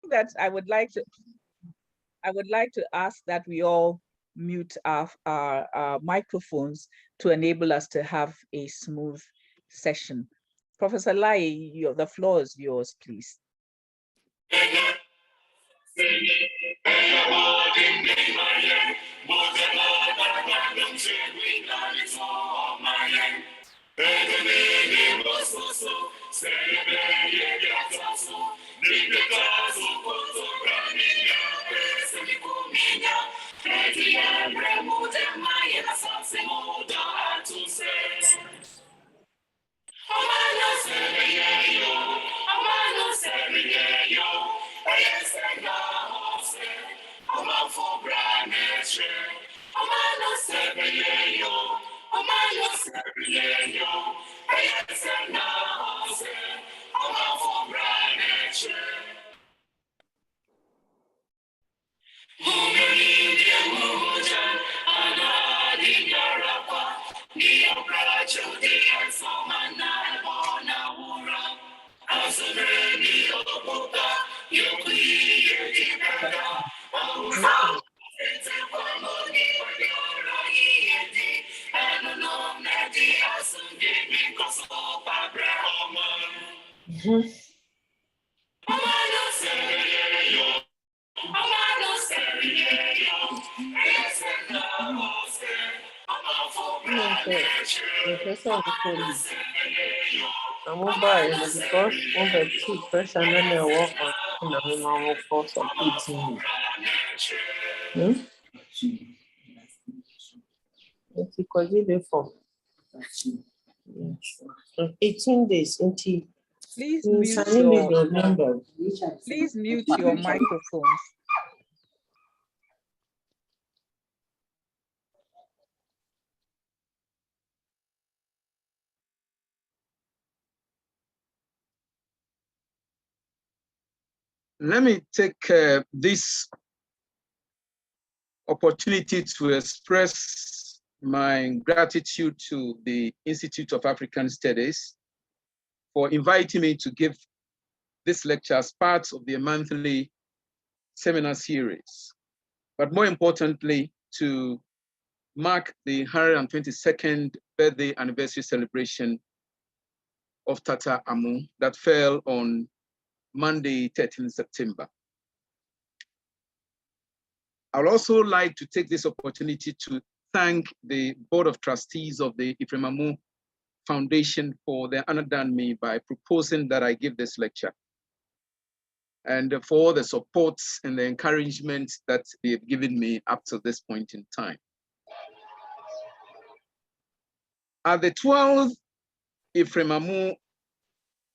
that I would like to ask that we all mute our microphones to enable us to have a smooth session. Professor Lai, the floor is yours, please. For 18 days until please mute your microphones. Let me take this opportunity to express my gratitude to the Institute of African Studies for inviting me to give this lecture as part of the monthly seminar series, but more importantly, to mark the 122nd birthday anniversary celebration of Tata Amu that fell on Monday, 13 September. I would also like to take this opportunity to thank the Board of Trustees of the Ephraim Amu Foundation for their honor done me by proposing that I give this lecture, and for the support and the encouragement that they've given me up to this point in time. At the 12th Ephraim Amu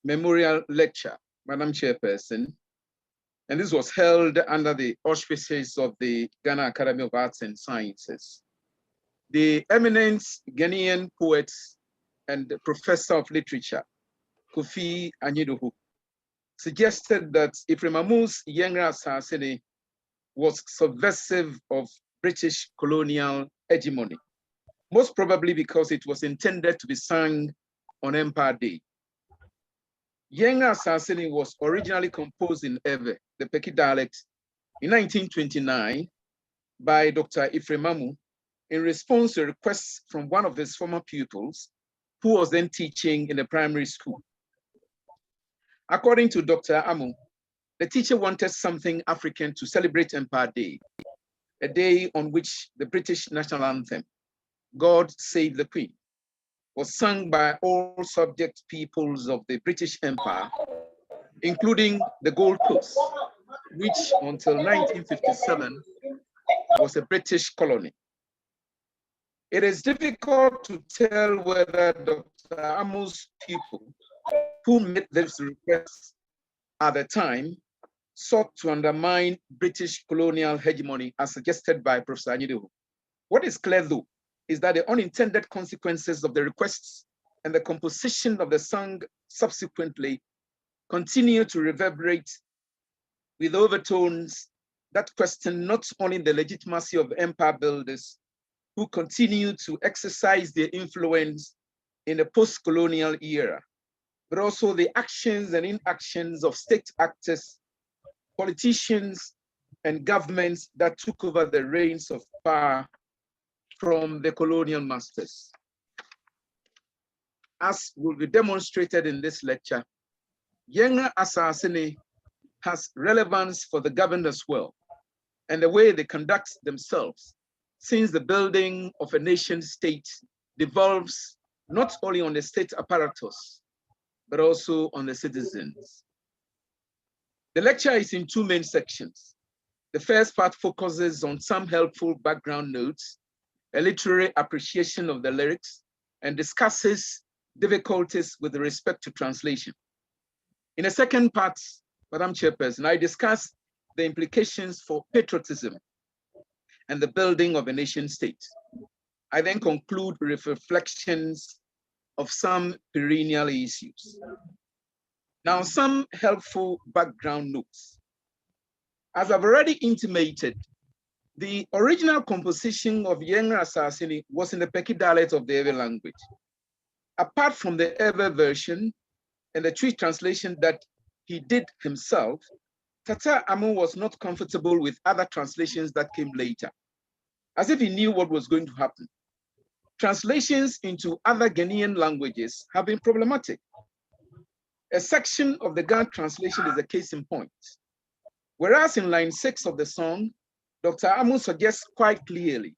Memorial Lecture, Madam Chairperson, and this was held under the auspices of the Ghana Academy of Arts and Sciences, the eminent Ghanaian poet and professor of literature, Kofi Anyidoho, suggested that Ephraim Amu's younger asase was subversive of British colonial hegemony, most probably because it was intended to be sung on Empire Day. Yenga Asase was originally composed in Ewe, the Peki dialect, in 1929 by Dr. Ephraim Amu in response to requests from one of his former pupils who was then teaching in the primary school. According to Dr. Amu, the teacher wanted something African to celebrate Empire Day, a day on which the British national anthem, God Save the Queen, was sung by all subject peoples of the British Empire, including the Gold Coast, which until 1957 was a British colony. It is difficult to tell whether Dr. Amu's pupil, who made this request at the time, sought to undermine British colonial hegemony as suggested by Professor Anyidoho. What is clear though, is that the unintended consequences of the requests and the composition of the song subsequently continue to reverberate with overtones that question not only the legitimacy of empire builders who continue to exercise their influence in the post-colonial era, but also the actions and inactions of state actors politicians and governments that took over the reins of power from the colonial masters. As will be demonstrated in this lecture, yigbã asase has relevance for the governed as well, and the way they conduct themselves, since the building of a nation state devolves not only on the state apparatus, but also on the citizens. The lecture is in two main sections. The first part focuses on some helpful background notes, a literary appreciation of the lyrics, and discusses difficulties with respect to translation. In the second part, Madam Chairperson, I discuss the implications for patriotism and the building of a nation state. I then conclude with reflections of some perennial issues. Now, some helpful background notes. As I've already intimated, the original composition of yigbã asase was in the Peki dialect of the Ewe language. Apart from the Ewe version and the tree translation that he did himself, Tata Amu was not comfortable with other translations that came later, as if he knew what was going to happen. Translations into other Ghanaian languages have been problematic. A section of the Ga translation is a case in point. Whereas in line 6 of the song, Dr. Amu suggests quite clearly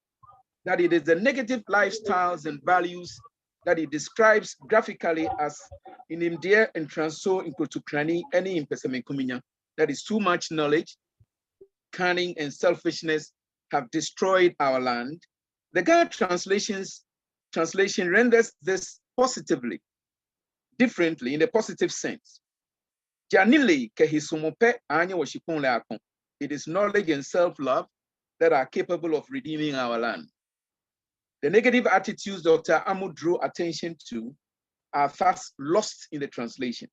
that it is the negative lifestyles and values that he describes graphically as inimdeɛ ntranso nkotukrani ɛne mpɛsɛmekuminya, that is too much knowledge, cunning, and selfishness have destroyed our land. The Ga translation renders this positively, differently, in a positive sense. It is knowledge and self-love that are capable of redeeming our land. The negative attitudes Dr. Amu drew attention to are thus lost in the translation.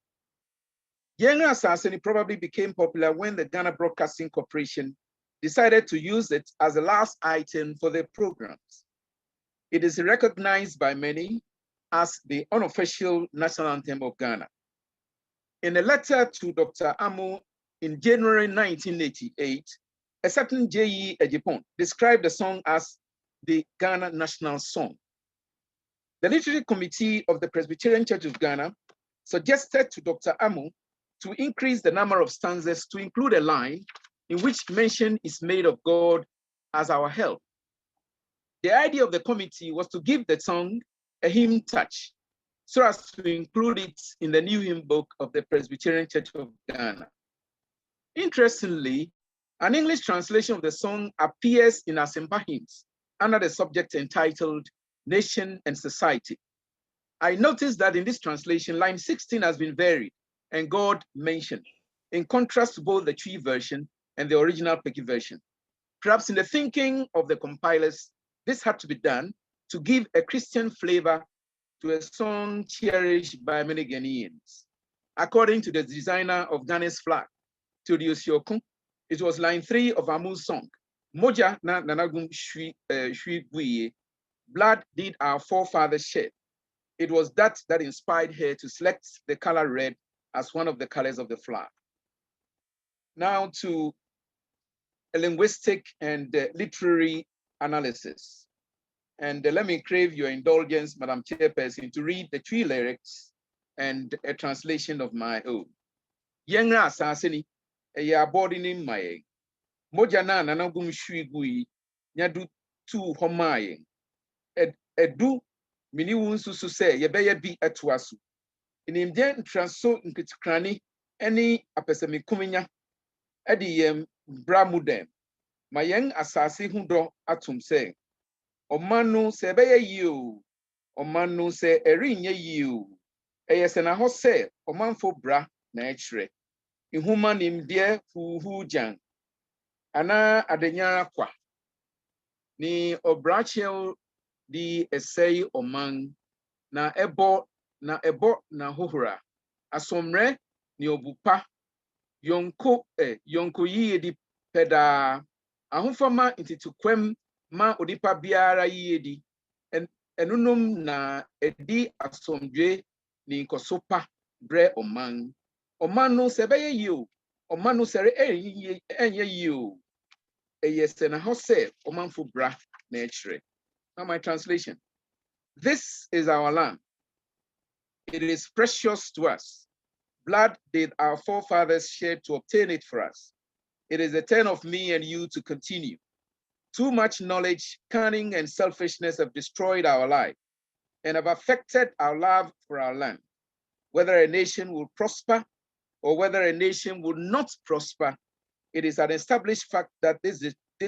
Yigbã asase probably became popular when the Ghana Broadcasting Corporation decided to use it as the last item for their programs. It is recognized by many as the unofficial national anthem of Ghana. In a letter to Dr. Amu in January 1988, a certain J.E. Ejipon described the song as the Ghana national song. The Literary Committee of the Presbyterian Church of Ghana suggested to Dr. Amu to increase the number of stanzas to include a line in which mention is made of God as our help. The idea of the committee was to give the song a hymn touch, so as to include it in the new hymn book of the Presbyterian Church of Ghana. Interestingly, an English translation of the song appears in Asempa hymns under the subject entitled Nation and Society. I noticed that in this translation, line 16 has been varied and God mentioned, in contrast to both the Tree version and the original Peki version. Perhaps in the thinking of the compilers, this had to be done to give a Christian flavor to a song cherished by many Ghanaians. According to the designer of Ghana's flag, Theodios Yokun, it was line 3 of Amu's song, Moja na nanagum shui buye, blood did our forefathers shed. It was that inspired her to select the color red as one of the colors of the flag. Now to a linguistic and literary analysis. And let me crave your indulgence, Madam Chairperson, to read the 3 lyrics and a translation of my own. Yigbã asase ya body ni maye. Moja na nanagum shui gui nyadu tu homaye. Edu mini wunsusu se yebeye bi etuasu. Inimdeɛ ntranso nketekrani ene apɛsɛmekuminya edi yem bramudem. Ma yɛn asase hu dɔ atom sɛ ɔman se ɛbɛyɛ yie o, ɔman se ɛrenyɛ yie o. Ɛyɛ sɛ na hɔ sɛ ɔmanfo bra na ɛkyerɛ. Ihuma nimdeɛ huhu gyan ana adenya kwa. Ni ɔbrakyɛw di ɛsɛe ɔman na ɛbɔ na hohora. Asomre ni obupa yonko yie di pɛdaa. Ahofama intitukwem ma odipa biara yie di. Enunum na edi asomdwe ni nkosopa bre oman. Oman no se beye yie o, Omanu sere enye you. Eyesena hose omanfu bra nature. Now my translation. This is our land. It is precious to us. Blood did our forefathers shed to obtain it for us. It is the turn of me and you to continue. Too much knowledge, cunning, and selfishness have destroyed our life and have affected our love for our land. Whether a nation will prosper or whether a nation will not prosper, it is an established fact that this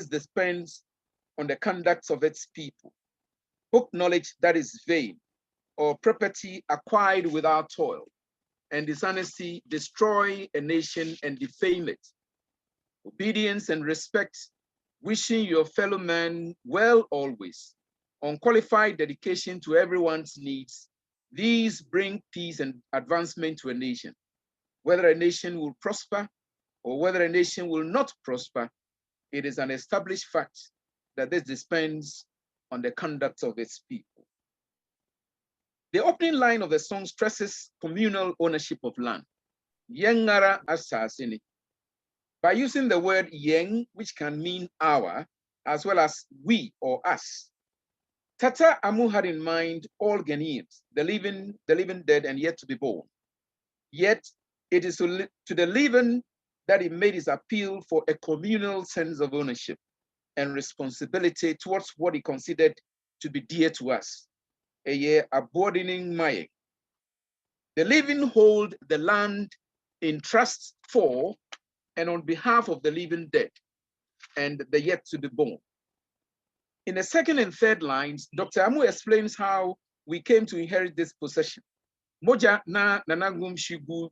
depends on the conduct of its people. Book knowledge that is vain, or property acquired without toil, and dishonesty destroy a nation and defame it. Obedience and respect, wishing your fellow man well always, unqualified dedication to everyone's needs, these bring peace and advancement to a nation. Whether a nation will prosper or whether a nation will not prosper, it is an established fact that this depends on the conduct of its people. The opening line of the song stresses communal ownership of land. Yengara asase. By using the word yeng, which can mean our, as well as we or us, Tata Amu had in mind all Ghanaians, the living, dead, and yet to be born. Yet it is to the living that he made his appeal for a communal sense of ownership and responsibility towards what he considered to be dear to us, a year aboarding Maye. The living hold the land in trust for and on behalf of the living dead and the yet to be born. In the second and third lines, Dr. Amu explains how we came to inherit this possession. Moja na nanagum shigu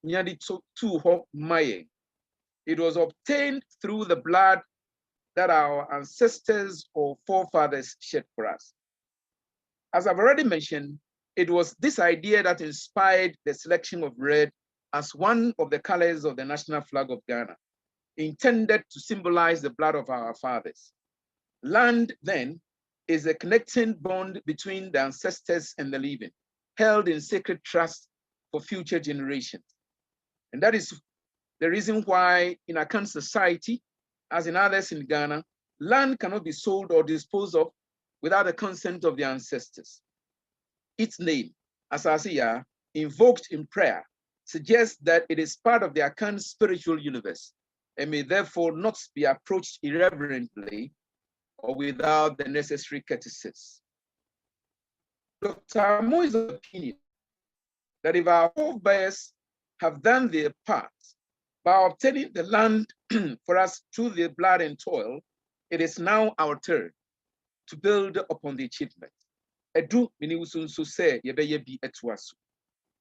nyadi tu ho maye. It was obtained through the blood that our ancestors or forefathers shed for us. As I've already mentioned, it was this idea that inspired the selection of red as one of the colors of the national flag of Ghana, intended to symbolize the blood of our fathers. Land, then, is a connecting bond between the ancestors and the living, held in sacred trust for future generations. And that is the reason why in Akan society, as in others in Ghana, land cannot be sold or disposed of without the consent of the ancestors. Its name, asase, invoked in prayer, suggests that it is part of the Akan spiritual universe and may therefore not be approached irreverently or without the necessary courtesies. Dr. Amu's opinion that if our forebears have done their part by obtaining the land for us through their blood and toil, it is now our turn to build upon the achievement.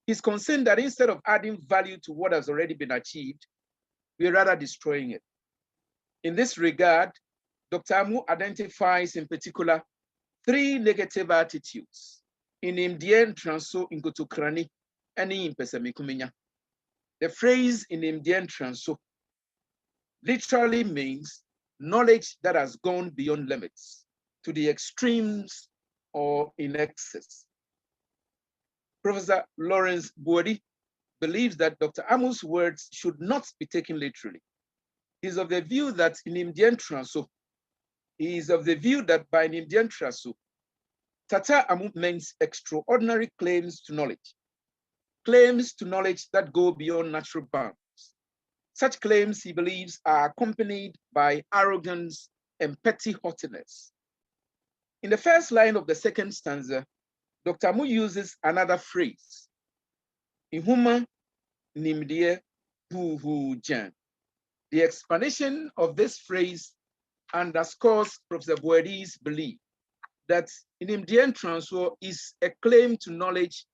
He's concerned that instead of adding value to what has already been achieved, we're rather destroying it. In this regard, Dr. Amu identifies in particular 3 negative attitudes in Imdien Transo Inkotokrani and in Pesamikuminya. The phrase in Imdien Transo literally means knowledge that has gone beyond limits to the extremes or in excess. Professor Lawrence Bodi believes that Dr. Amu's words should not be taken literally. He's of the view that in Imdien Transo, by an Imdien Transo, Tata Amu makes extraordinary claims to knowledge that go beyond natural bounds. Such claims, he believes, are accompanied by arrogance and petty haughtiness. In the first line of the second stanza, Dr. Amu uses another phrase, Ihuma nimdie buhu jan. The explanation of this phrase underscores Professor Bodi's belief that in Imdien Transo is a claim to knowledge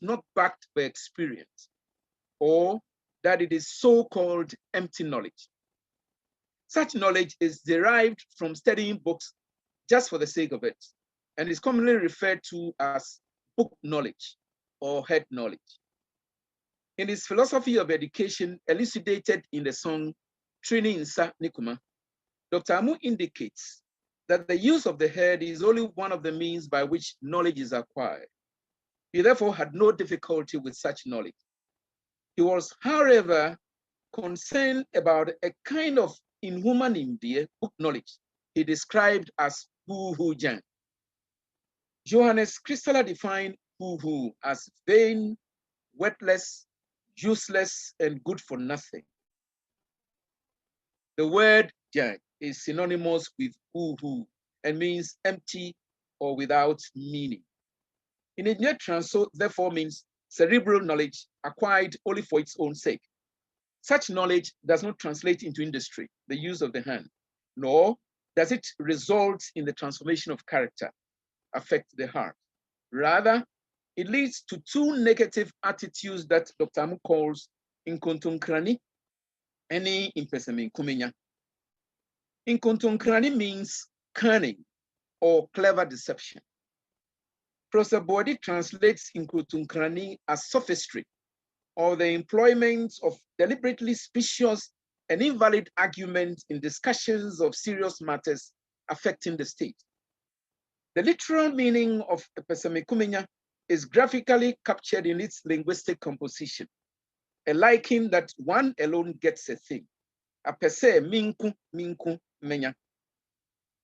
not backed by experience, or that it is so-called empty knowledge. Such knowledge is derived from studying books just for the sake of it, and is commonly referred to as book knowledge or head knowledge. In his philosophy of education elucidated in the song Trini Nsa Nikuma, Dr. Amu indicates that the use of the head is only one of the means by which knowledge is acquired. He therefore had no difficulty with such knowledge. He was, however, concerned about a kind of inhuman India book knowledge he described as hoo-hoo-jan. Johannes Christaller defined hoo-hoo as vain, worthless, useless, and good for nothing. The word jan is synonymous with hoo-hoo and means empty or without meaning. In a net transo, therefore, means cerebral knowledge acquired only for its own sake. Such knowledge does not translate into industry, the use of the hand, nor does it result in the transformation of character, affect the heart. Rather, it leads to two negative attitudes that Dr. Amu calls inkontonkrani and impeseminkumenya. Inkontonkrani means cunning or clever deception. Professor Bodi translates inkontonkrani as sophistry, or the employment of deliberately specious and invalid arguments in discussions of serious matters affecting the state. The literal meaning of epesemikumenya is graphically captured in its linguistic composition, a liking that one alone gets a thing. Apese minku minku menya.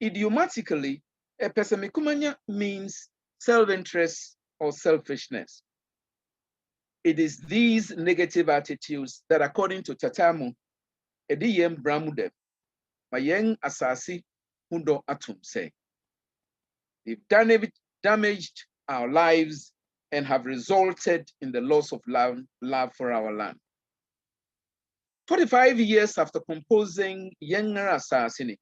Idiomatically, epesemikumenya means self-interest or selfishness. It is these negative attitudes that, according to Tatamu, Ediyem Bramudem, Mayeng Asasi Hundo Atum say, they've damaged our lives and have resulted in the loss of love for our land. 45 years after composing Yenga Asasini,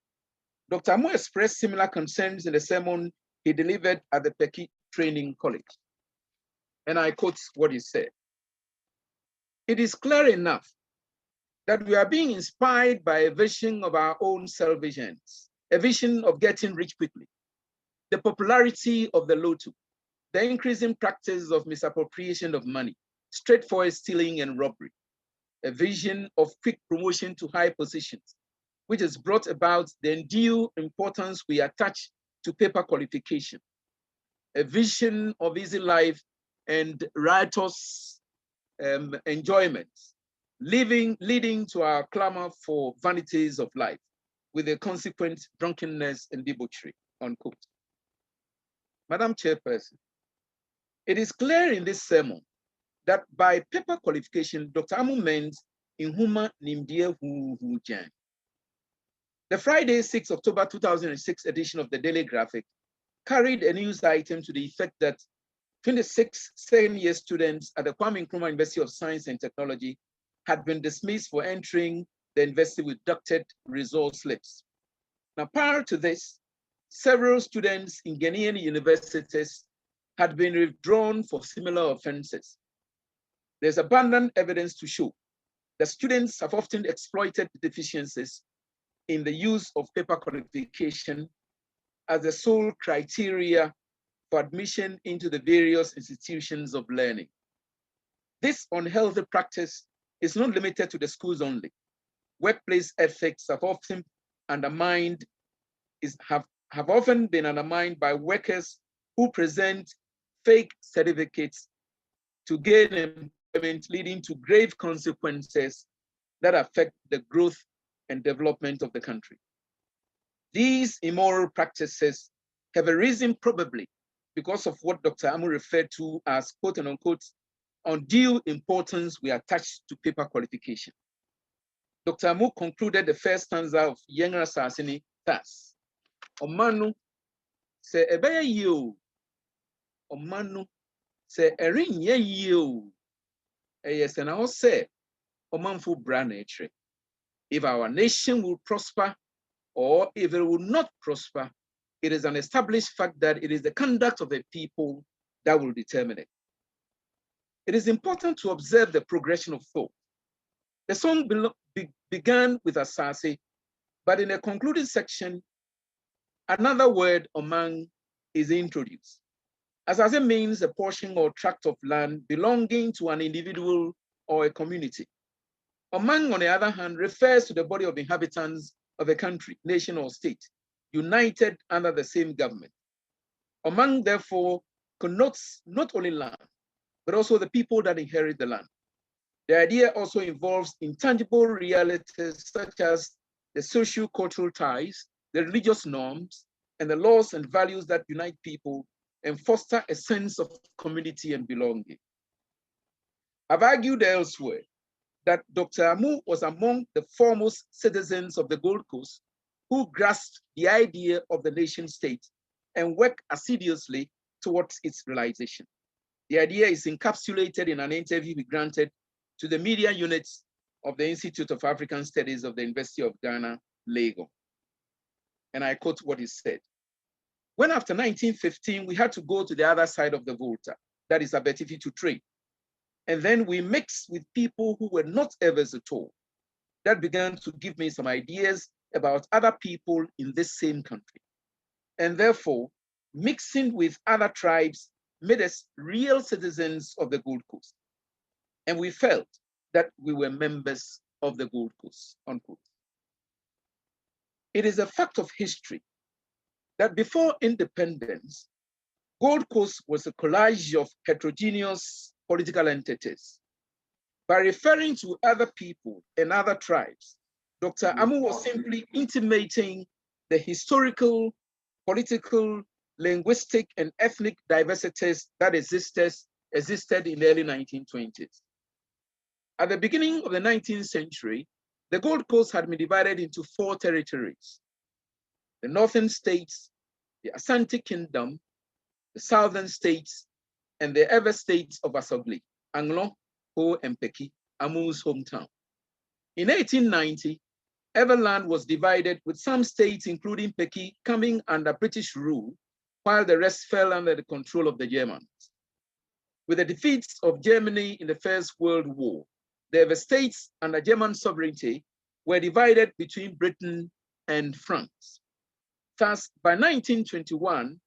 Dr. Amu expressed similar concerns in a sermon he delivered at the Peki Training College. And I quote what he said. It is clear enough that we are being inspired by a vision of our own salvations, a vision of getting rich quickly, the popularity of the lotu, the increasing practice of misappropriation of money, straightforward stealing and robbery, a vision of quick promotion to high positions, which has brought about the undue importance we attach to paper qualification, a vision of easy life and riotous enjoyment, leading to our clamor for vanities of life, with a consequent drunkenness and debauchery, unquote. Madam Chairperson, it is clear in this sermon that by paper qualification, Dr. Amu meant inhuma nimdie hu jan. The Friday, 6 October 2006 edition of the Daily Graphic carried a news item to the effect that 26 second-year students at the Kwame Nkrumah University of Science and Technology had been dismissed for entering the university with doctored result slips. Now, prior to this, several students in Ghanaian universities had been withdrawn for similar offenses. There's abundant evidence to show that students have often exploited deficiencies in the use of paper qualification as the sole criteria for admission into the various institutions of learning. This unhealthy practice is not limited to the schools only. Workplace ethics have often been undermined by workers who present fake certificates to gain employment, leading to grave consequences that affect the growth and development of the country. These immoral practices have arisen probably because of what Dr. Amu referred to as quote and unquote undue importance we attach to paper qualification. Dr. Amu concluded the first stanza of Yenga Asasini thus: Omanu se ebeye yo, Omanu se erinye yo, eyesena se omanfu branetre. If our nation will prosper or if it will not prosper, it is an established fact that it is the conduct of a people that will determine it. It is important to observe the progression of thought. The song began with asase, but in a concluding section, another word among is introduced. Asase means a portion or tract of land belonging to an individual or a community. Among, on the other hand, refers to the body of inhabitants of a country, nation, or state, united under the same government. Among, therefore, connotes not only land, but also the people that inherit the land. The idea also involves intangible realities such as the socio-cultural ties, the religious norms, and the laws and values that unite people and foster a sense of community and belonging. I've argued elsewhere that Dr. Amu was among the foremost citizens of the Gold Coast who grasped the idea of the nation state and worked assiduously towards its realization. The idea is encapsulated in an interview he granted to the media units of the Institute of African Studies of the University of Ghana, Lagos. And I quote what he said. When after 1915, we had to go to the other side of the Volta, that is Abetifi, to trade. And then we mixed with people who were not Evers at all. That began to give me some ideas about other people in this same country. And therefore, mixing with other tribes made us real citizens of the Gold Coast. And we felt that we were members of the Gold Coast, unquote. It is a fact of history that before independence, Gold Coast was a collage of heterogeneous political entities. By referring to other people and other tribes, Dr. Amu was simply intimating the historical, political, linguistic, and ethnic diversities that existed in the early 1920s. At the beginning of the 19th century, the Gold Coast had been divided into 4 territories: the northern states, the Asante Kingdom, the southern states, and the ever states of Asogli, Anglon, Ho, and Peki, Amu's hometown. In 1890, Everland was divided, with some states, including Peki, coming under British rule, while the rest fell under the control of the Germans. With the defeats of Germany in the First World War, the states under German sovereignty were divided between Britain and France. Thus, by 1921,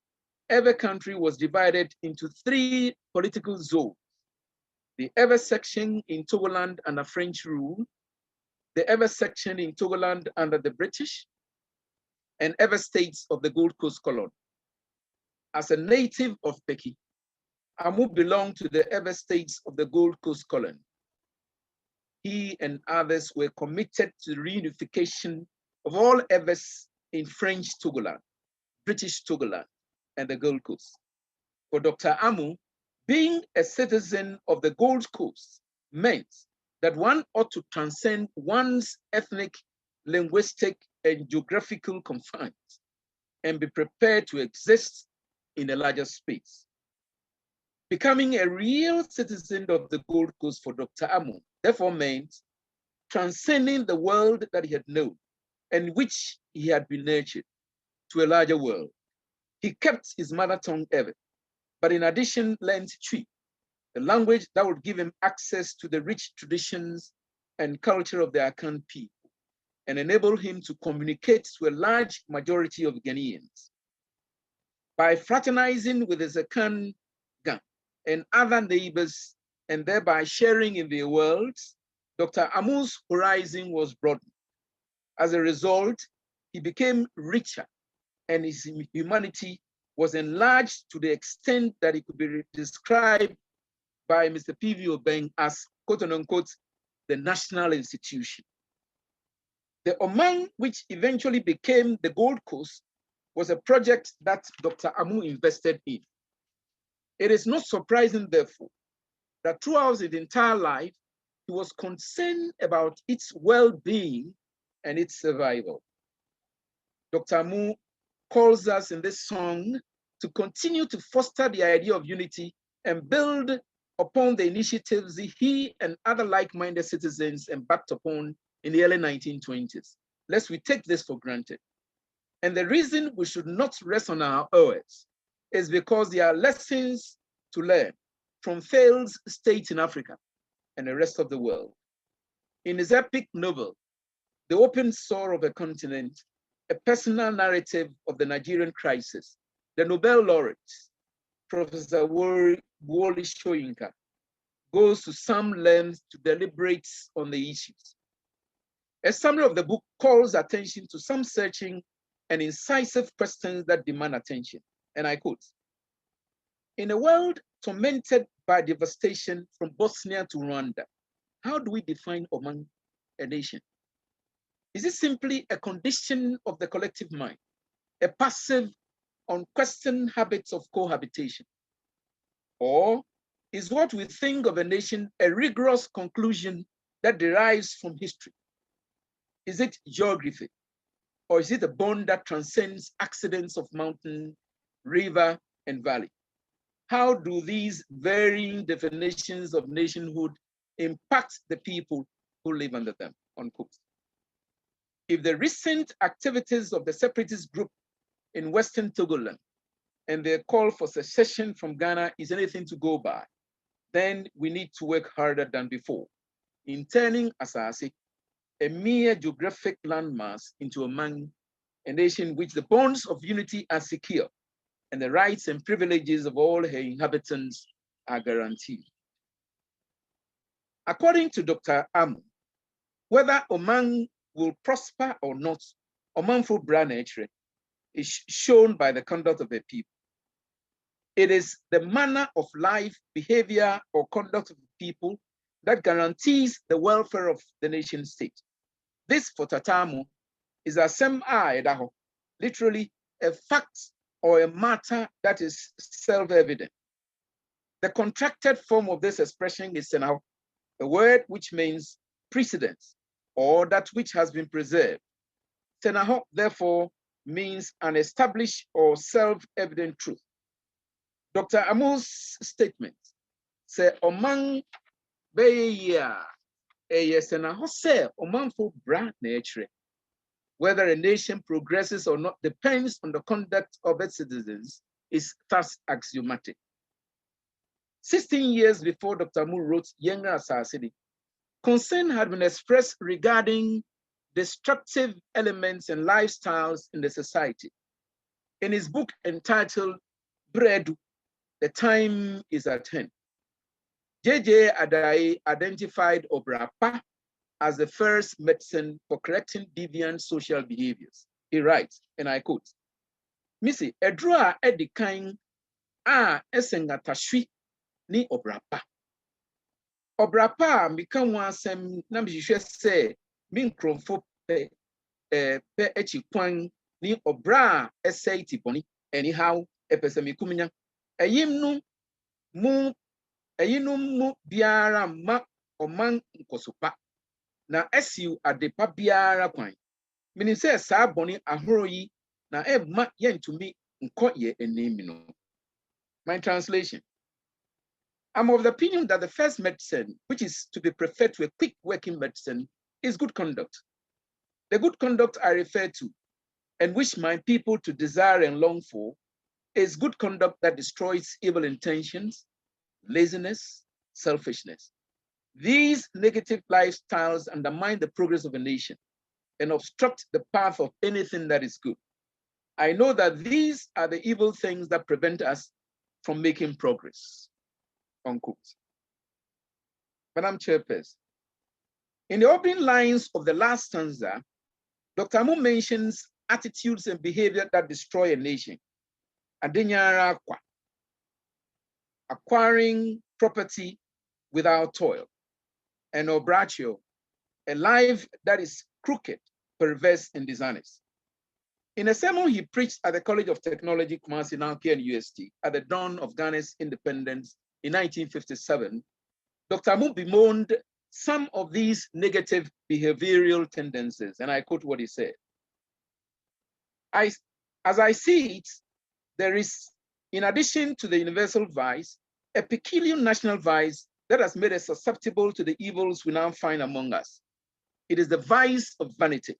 every country was divided into 3 political zones: the Ever section in Togoland under French rule, the Ever section in Togoland under the British, and Ever states of the Gold Coast colony. As a native of Peki, Amu belonged to the Ever states of the Gold Coast colony. He and others were committed to the reunification of all Evers in French Togoland, British Togoland, and the Gold Coast. For Dr. Amu, being a citizen of the Gold Coast meant that one ought to transcend one's ethnic, linguistic, and geographical confines and be prepared to exist in a larger space. Becoming a real citizen of the Gold Coast for Dr. Amu therefore meant transcending the world that he had known and which he had been nurtured to a larger world. He kept his mother tongue Ewe, but in addition learned Twi, the language that would give him access to the rich traditions and culture of the Akan people and enable him to communicate to a large majority of Ghanaians. By fraternizing with his Akan gang and other neighbors and thereby sharing in their worlds, Dr. Amu's horizon was broadened. As a result, he became richer and his humanity was enlarged to the extent that it could be described by Mr. P.V. Obeng as, quote unquote, the national institution. The Oman, which eventually became the Gold Coast, was a project that Dr. Amu invested in. It is not surprising, therefore, that throughout his entire life, he was concerned about its well-being and its survival. Dr. Amu calls us in this song to continue to foster the idea of unity and build upon the initiatives he and other like-minded citizens embarked upon in the early 1920s, lest we take this for granted. And the reason we should not rest on our oars is because there are lessons to learn from failed states in Africa and the rest of the world. In his epic novel, The Open Sore of a Continent, a personal narrative of the Nigerian crisis, the Nobel laureate, Professor Wole Soyinka, goes to some length to deliberate on the issues. A summary of the book calls attention to some searching and incisive questions that demand attention. And I quote, "In a world tormented by devastation from Bosnia to Rwanda, how do we define Oman, a nation? Is it simply a condition of the collective mind, a passive, unquestioned habits of cohabitation? Or is what we think of a nation a rigorous conclusion that derives from history? Is it geography? Or is it a bond that transcends accidents of mountain, river, and valley? How do these varying definitions of nationhood impact the people who live under them? Unquote. If the recent activities of the separatist group in Western Togoland and their call for secession from Ghana is anything to go by, then we need to work harder than before in turning asase, a mere geographic landmass, into a nation which the bonds of unity are secure and the rights and privileges of all her inhabitants are guaranteed. According to Dr. Amu, whether Oman will prosper or not, Omanfo Bra nature is shown by the conduct of the people. It is the manner of life, behavior, or conduct of the people that guarantees the welfare of the nation state. This, for Tatamu, is a sem-a, literally a fact or a matter that is self-evident. The contracted form of this expression is senao, a word which means precedence or that which has been preserved. Senaho, therefore, means an established or self-evident truth. Dr. Amu's statement say Oman beya senaho se Omanfo Bra nature. Whether a nation progresses or not depends on the conduct of its citizens is thus axiomatic. 16 years before Dr. Amu wrote Yenga Asase, concern had been expressed regarding destructive elements and lifestyles in the society. In his book entitled Bredu, The Time is at Hand, J.J. Adai identified Obrapa as the first medicine for correcting deviant social behaviors. He writes, and I quote, Missy, Edrua Edikain a Esengatashwi ni Obrapa. Obrapa become one sem Namjisha say, Min Kromfo pe echiquan ni Obra Esaiti Boni, anyhow, Epesemikuminya, a yimnum mu biara ma Oman Kosupa. Na esiu adepa biara kwan. Meaning say saa boni ahoro yi na ma yentumi nko ye enemi no. My translation. I'm of the opinion that the first medicine, which is to be preferred to a quick working medicine, is good conduct. The good conduct I refer to, and which my people to desire and long for, is good conduct that destroys evil intentions, laziness, selfishness. These negative lifestyles undermine the progress of a nation and obstruct the path of anything that is good. I know that these are the evil things that prevent us from making progress. Unquote. Madam Chairperson, in the opening lines of the last stanza, Dr. Amu mentions attitudes and behavior that destroy a nation. Adinyara kwa, acquiring property without toil. And obrachio, a life that is crooked, perverse, and dishonest. In a sermon he preached at the College of Technology, Kumasi, now KNUST, at the dawn of Ghana's independence in 1957, Dr. Amu bemoaned some of these negative behavioral tendencies, and I quote what he said. As I see it, there is, in addition to the universal vice, a peculiar national vice that has made us susceptible to the evils we now find among us. It is the vice of vanity.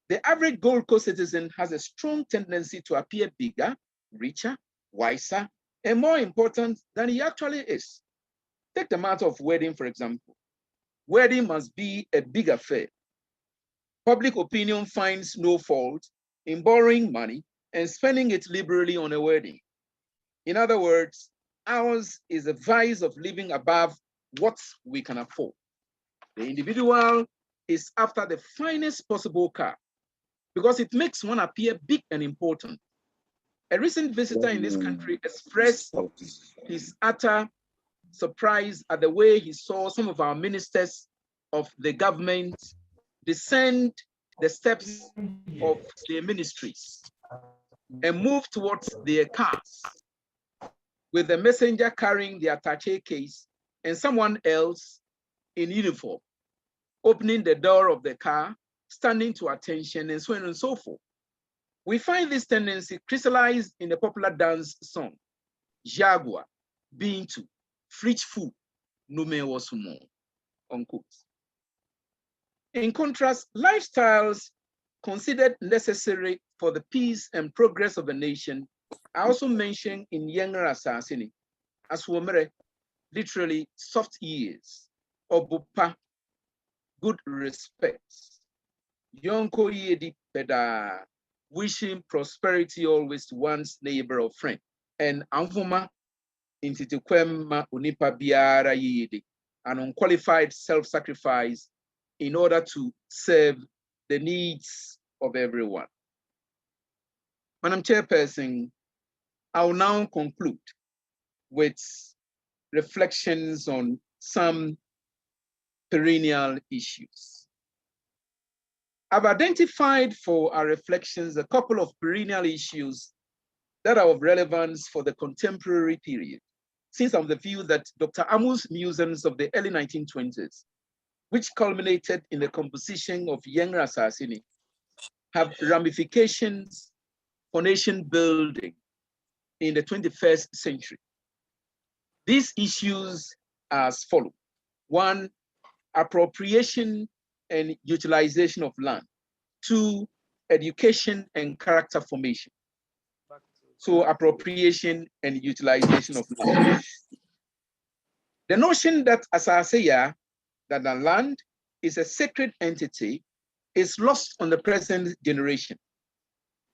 The average Gold Coast citizen has a strong tendency to appear bigger, richer, wiser, and more important than he actually is. Take the matter of wedding, for example. Wedding must be a big affair. Public opinion finds no fault in borrowing money and spending it liberally on a wedding. In other words, ours is a vice of living above what we can afford. The individual is after the finest possible car because it makes one appear big and important. A recent visitor in this country expressed his utter surprised at the way he saw some of our ministers of the government descend the steps of their ministries and move towards their cars with the messenger carrying the attaché case and someone else in uniform, opening the door of the car, standing to attention, and so on and so forth. We find this tendency crystallized in the popular dance song, Jaguar, Bintu, Fritchfu, Nume Wasumo, unquote. In contrast, lifestyles considered necessary for the peace and progress of a nation are also mentioned in Younger Assassini, as Womere, literally soft ears, Obupa, good respect, Yonko Yedi Peda, wishing prosperity always to one's neighbor or friend, and Anfuma Intitukwema Unipa Biara Yedi, an unqualified self-sacrifice in order to serve the needs of everyone. Madam Chairperson, I will now conclude with reflections on some perennial issues. I've identified for our reflections a couple of perennial issues that are of relevance for the contemporary period, since I'm of the view that Dr. Amu's musings of the early 1920s, which culminated in the composition of Younger Assassini, have ramifications for nation building in the 21st century. These issues are as follows. One, appropriation and utilization of land. Two, education and character formation. So appropriation and utilization of land. The notion that asaseya, that the land is a sacred entity, is lost on the present generation.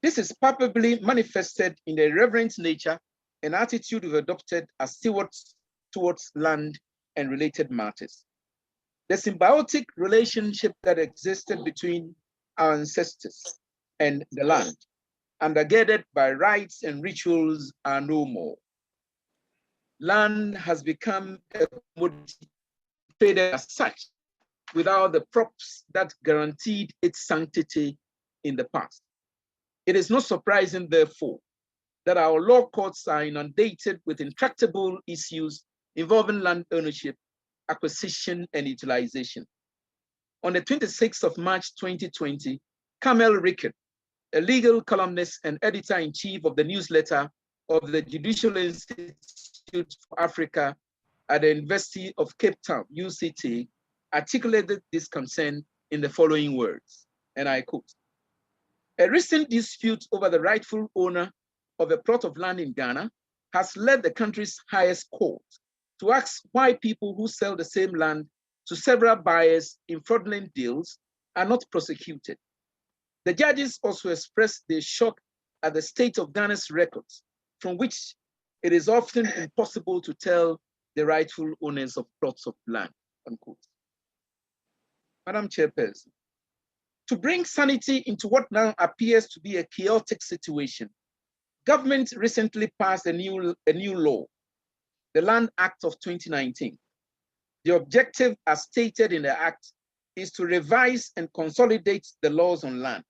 This is palpably manifested in the reverent nature and attitude we've adopted as stewards towards land and related matters. The symbiotic relationship that existed between our ancestors and the land, undergirded by rites and rituals, are no more. Land has become a commodity traded as such, without the props that guaranteed its sanctity in the past. It is not surprising, therefore, that our law courts are inundated with intractable issues involving land ownership, acquisition, and utilization. On the 26th of March 2020, Kamel Rickert, a legal columnist and editor-in-chief of the newsletter of the Judicial Institute for Africa at the University of Cape Town, UCT, articulated this concern in the following words, and I quote, "A recent dispute over the rightful owner of a plot of land in Ghana has led the country's highest court to ask why people who sell the same land to several buyers in fraudulent deals are not prosecuted. The judges also expressed their shock at the state of Ghana's records, from which it is often impossible to tell the rightful owners of plots of land," unquote. Madam Chairperson, to bring sanity into what now appears to be a chaotic situation, government recently passed a new law, the Land Act of 2019. The objective, as stated in the act, is to revise and consolidate the laws on land,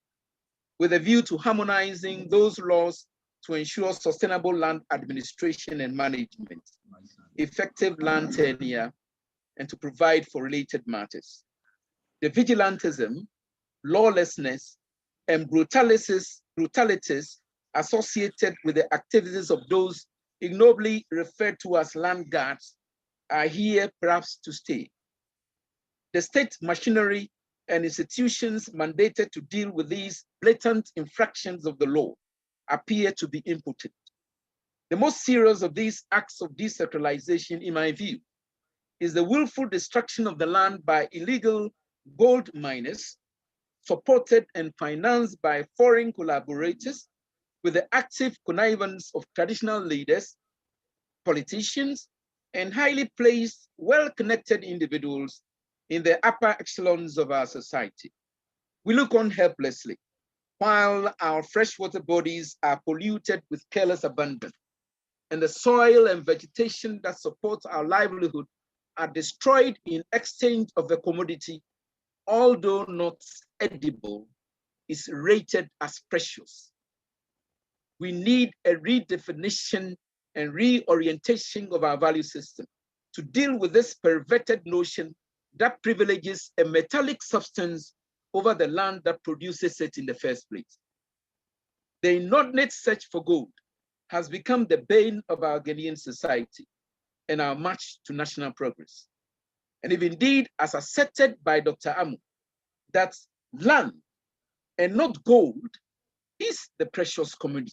with a view to harmonizing those laws to ensure sustainable land administration and management, effective land tenure, and to provide for related matters. The vigilantism, lawlessness, and brutalities associated with the activities of those ignobly referred to as land guards are here perhaps to stay. The state machinery and institutions mandated to deal with these blatant infractions of the law appear to be impotent. The most serious of these acts of desacralization, in my view, is the willful destruction of the land by illegal gold miners, supported and financed by foreign collaborators, with the active connivance of traditional leaders, politicians, and highly placed, well-connected individuals in the upper echelons of our society. We look on helplessly while our freshwater bodies are polluted with careless abandon, and the soil and vegetation that support our livelihood are destroyed in exchange of a commodity, although not edible, is rated as precious. We need a redefinition and reorientation of our value system to deal with this perverted notion that privileges a metallic substance over the land that produces it in the first place. The inordinate search for gold has become the bane of our Ghanaian society and our march to national progress. And if indeed, as asserted by Dr. Amu, that land and not gold is the precious commodity,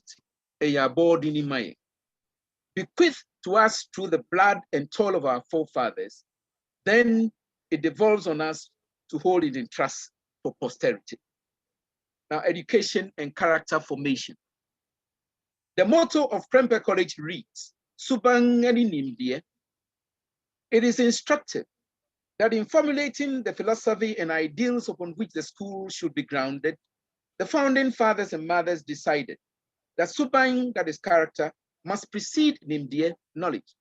bequeathed to us through the blood and toil of our forefathers, then it devolves on us to hold it in trust for posterity. Now, education and character formation. The motto of Prempeh College reads, Subangani Nimdie. It is instructive that in formulating the philosophy and ideals upon which the school should be grounded, the founding fathers and mothers decided that Subang, that is character, must precede Nimdie, knowledge.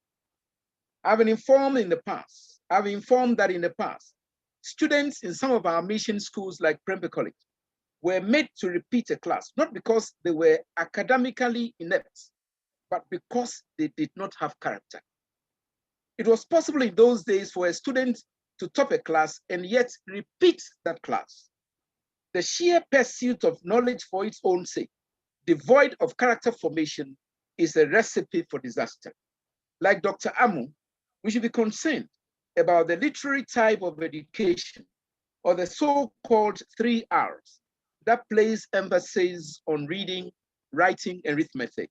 I've been informed that in the past, students in some of our mission schools like Prempeh College were made to repeat a class, not because they were academically inept, but because they did not have character. It was possible in those days for a student to top a class and yet repeat that class. The sheer pursuit of knowledge for its own sake, devoid of character formation, is a recipe for disaster. Like Dr. Amu, we should be concerned about the literary type of education, or the so-called 3 R's, that place emphasis on reading, writing, and arithmetic.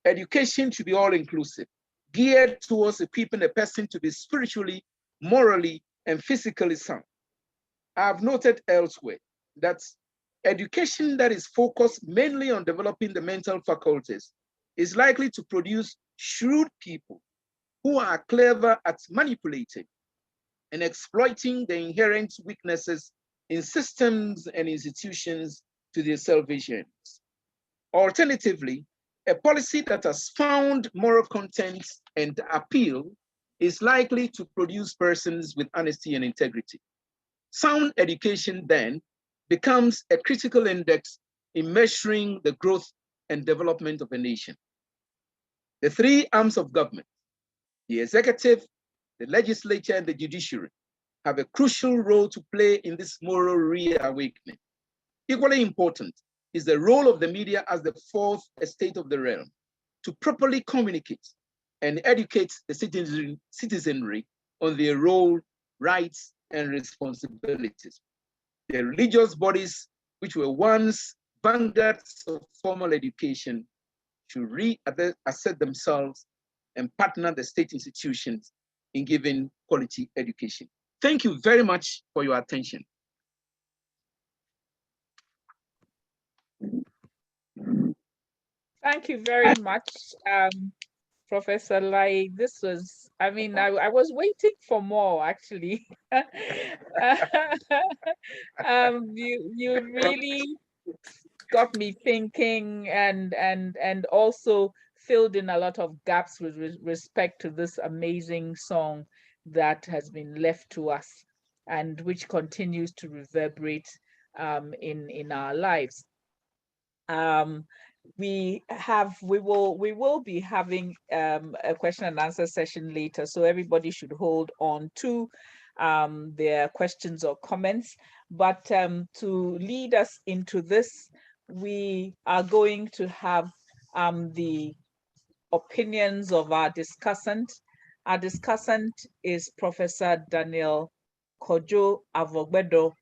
Education should be all-inclusive, geared towards equipping a person to be spiritually, morally, and physically sound. I have noted elsewhere that education that is focused mainly on developing the mental faculties is likely to produce shrewd people who are clever at manipulating and exploiting the inherent weaknesses in systems and institutions to their selfish ends. Alternatively, a policy that has found moral content and appeal is likely to produce persons with honesty and integrity. Sound education then becomes a critical index in measuring the growth and development of a nation. The 3 arms of government, the executive, the legislature, and the judiciary, have a crucial role to play in this moral reawakening. Equally important is the role of the media as the 4th estate of the realm to properly communicate and educate the citizenry on their role, rights, and responsibilities. The religious bodies, which were once vanguards of formal education, should reassert themselves and partner the state institutions in giving quality education. Thank you very much for your attention. Thank you very much, Professor Lai. This was, I mean, I was waiting for more, actually. You really got me thinking, and also filled in a lot of gaps with respect to this amazing song that has been left to us and which continues to reverberate in our lives. We will be having a question and answer session later, so everybody should hold on to their questions or comments. But to lead us into this, we are going to have the opinions of our discussant. Our discussant is Professor Daniel Kojo Avogbedo,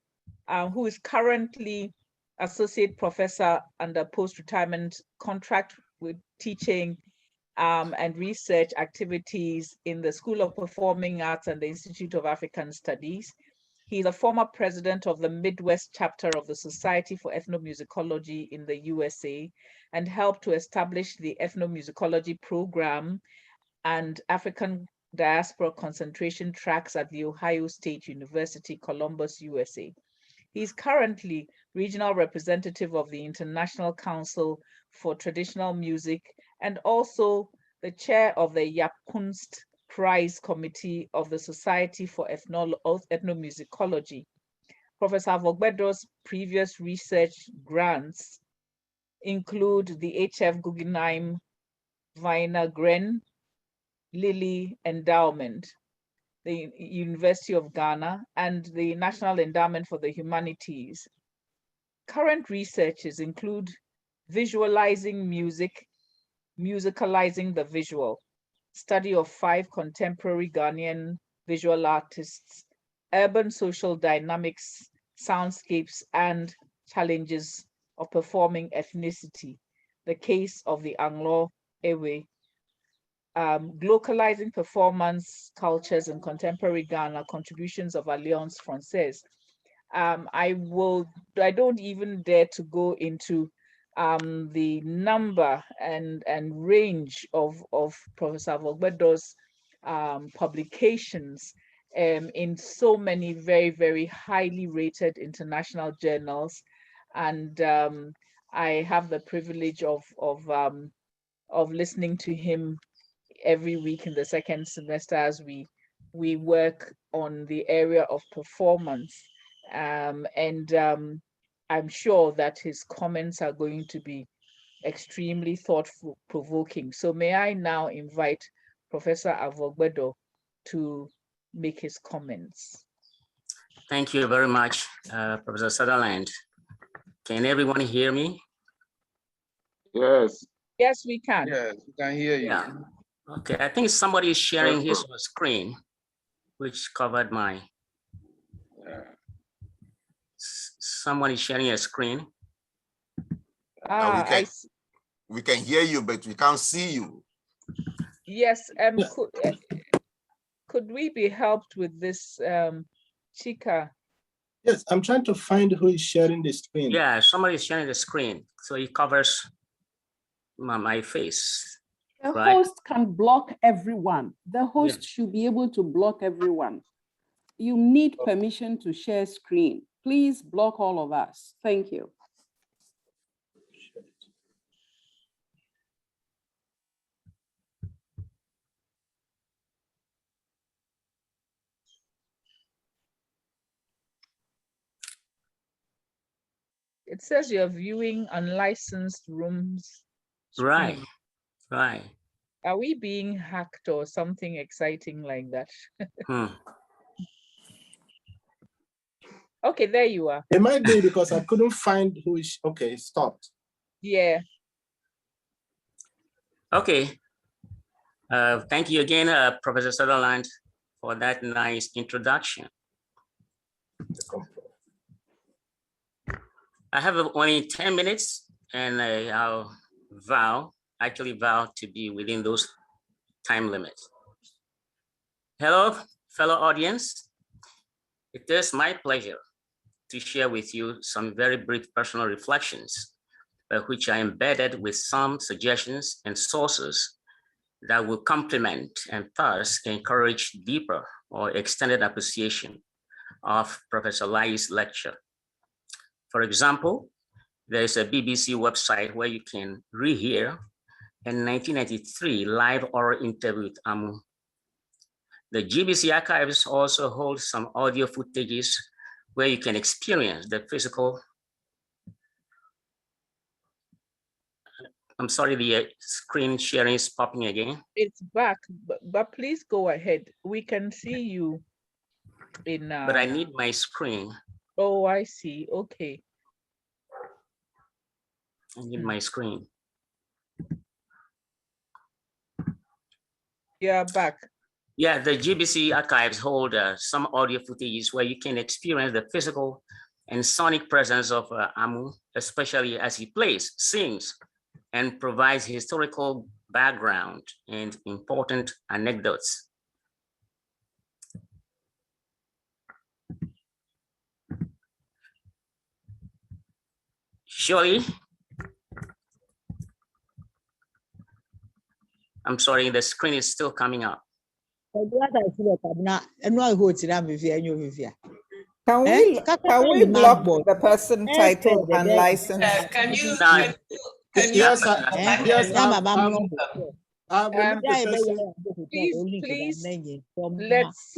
who is currently Associate Professor under post-retirement contract with teaching and research activities in the School of Performing Arts and the Institute of African Studies. He's a former president of the Midwest chapter of the Society for Ethnomusicology in the USA and helped to establish the ethnomusicology program and African diaspora concentration tracks at The Ohio State University, Columbus, USA. He's currently regional representative of the International Council for Traditional Music and also the chair of the Yakunst Prize Committee of the Society for Ethnomusicology. Professor Avogbedo's previous research grants include the H.F. Guggenheim Vinagren Lilly Endowment, the University of Ghana, and the National Endowment for the Humanities. Current researches include visualizing music, musicalizing the visual, study of 5 contemporary Ghanaian visual artists, urban social dynamics, soundscapes, and challenges of performing ethnicity, the case of the Anglo Ewe, localizing performance cultures in contemporary Ghana, contributions of Alliance Française. I don't even dare to go into the number and range of Professor Avogbedo's publications in so many very, very highly rated international journals. And I have the privilege of listening to him every week in the second semester as we work on the area of performance. I'm sure that his comments are going to be extremely thought-provoking. So may I now invite Professor Avogbedo to make his comments. Thank you very much, Professor Sutherland. Can everyone hear me? Yes. Yes, we can. Yes, we can hear you. Yeah. Okay, I think somebody is sharing his screen, which covered my. Someone is sharing a screen. We can hear you, but we can't see you. Yes, could we be helped with this, Chika? Yes, I'm trying to find who is sharing the screen. Yeah, somebody is sharing the screen, so it covers my face. The host can block everyone. The host should be able to block everyone. You need permission to share screen. Please block all of us. Thank you. It says you're viewing unlicensed rooms. Right, right. Are we being hacked or something exciting like that? Okay, there you are. It might be because I couldn't find who is, okay, it stopped. Yeah. Okay. Thank you again, Professor Sutherland, for that nice introduction. I have only 10 minutes and I'll actually vow to be within those time limits. Hello, fellow audience. It is my pleasure to share with you some very brief personal reflections, which are embedded with some suggestions and sources that will complement and thus encourage deeper or extended appreciation of Professor Lai's lecture. For example, there is a BBC website where you can rehear a 1993 live oral interview with Amu. The GBC archives also hold some audio footages where you can experience the physical. I'm sorry, the screen sharing is popping again. It's back, but please go ahead. We can see you in. But I need my screen. Oh, I see. Okay. I need my screen. Yeah, back. Yeah, the GBC archives hold some audio footages where you can experience the physical and sonic presence of Amu, especially as he plays, sings, and provides historical background and important anecdotes. Surely, I'm sorry, the screen is still coming up. Can we block the person titled unlicensed? Yes, I've removed the person. Please, let's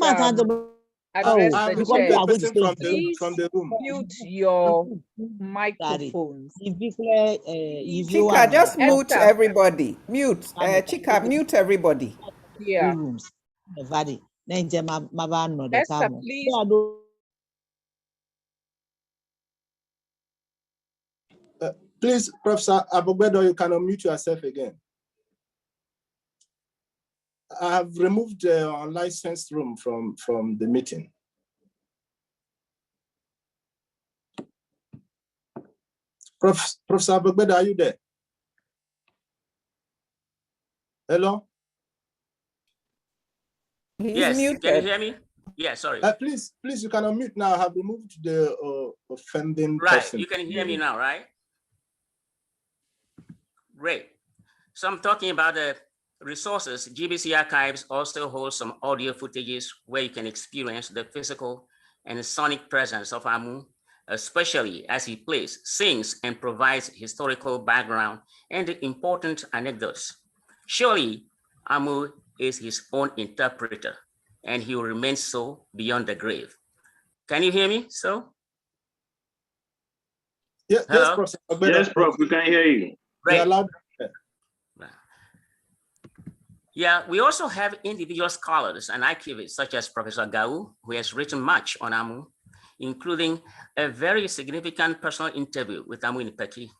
I've address the removed chair. the person Please from the room. mute your microphones. Chika, just mute Esther. everybody. Mute. Chika, mute everybody. Yeah. Esther, please. Please, Professor Abogbedo, you can unmute yourself again. I have removed the unlicensed room from the meeting. Professor Abogbedo, are you there? Hello? Yes, muted. can you hear me? Yeah, sorry. Please, you can unmute now. I have removed the offending Right, person. you can hear me now, right? Great. So I'm talking about the resources. GBC Archives also holds some audio footages where you can experience the physical and sonic presence of Amu, especially as he plays, sings, and provides historical background and important anecdotes. Surely, Amu is his own interpreter, and he will remain so beyond the grave. Can you hear me? So? Yes, Hello? Yes, Professor. Yes, Prof, we can hear you. Great. Allowed. Yeah, we also have individual scholars and archivists such as Professor Gau, who has written much on Amu, including a very significant personal interview with Amu in Peki.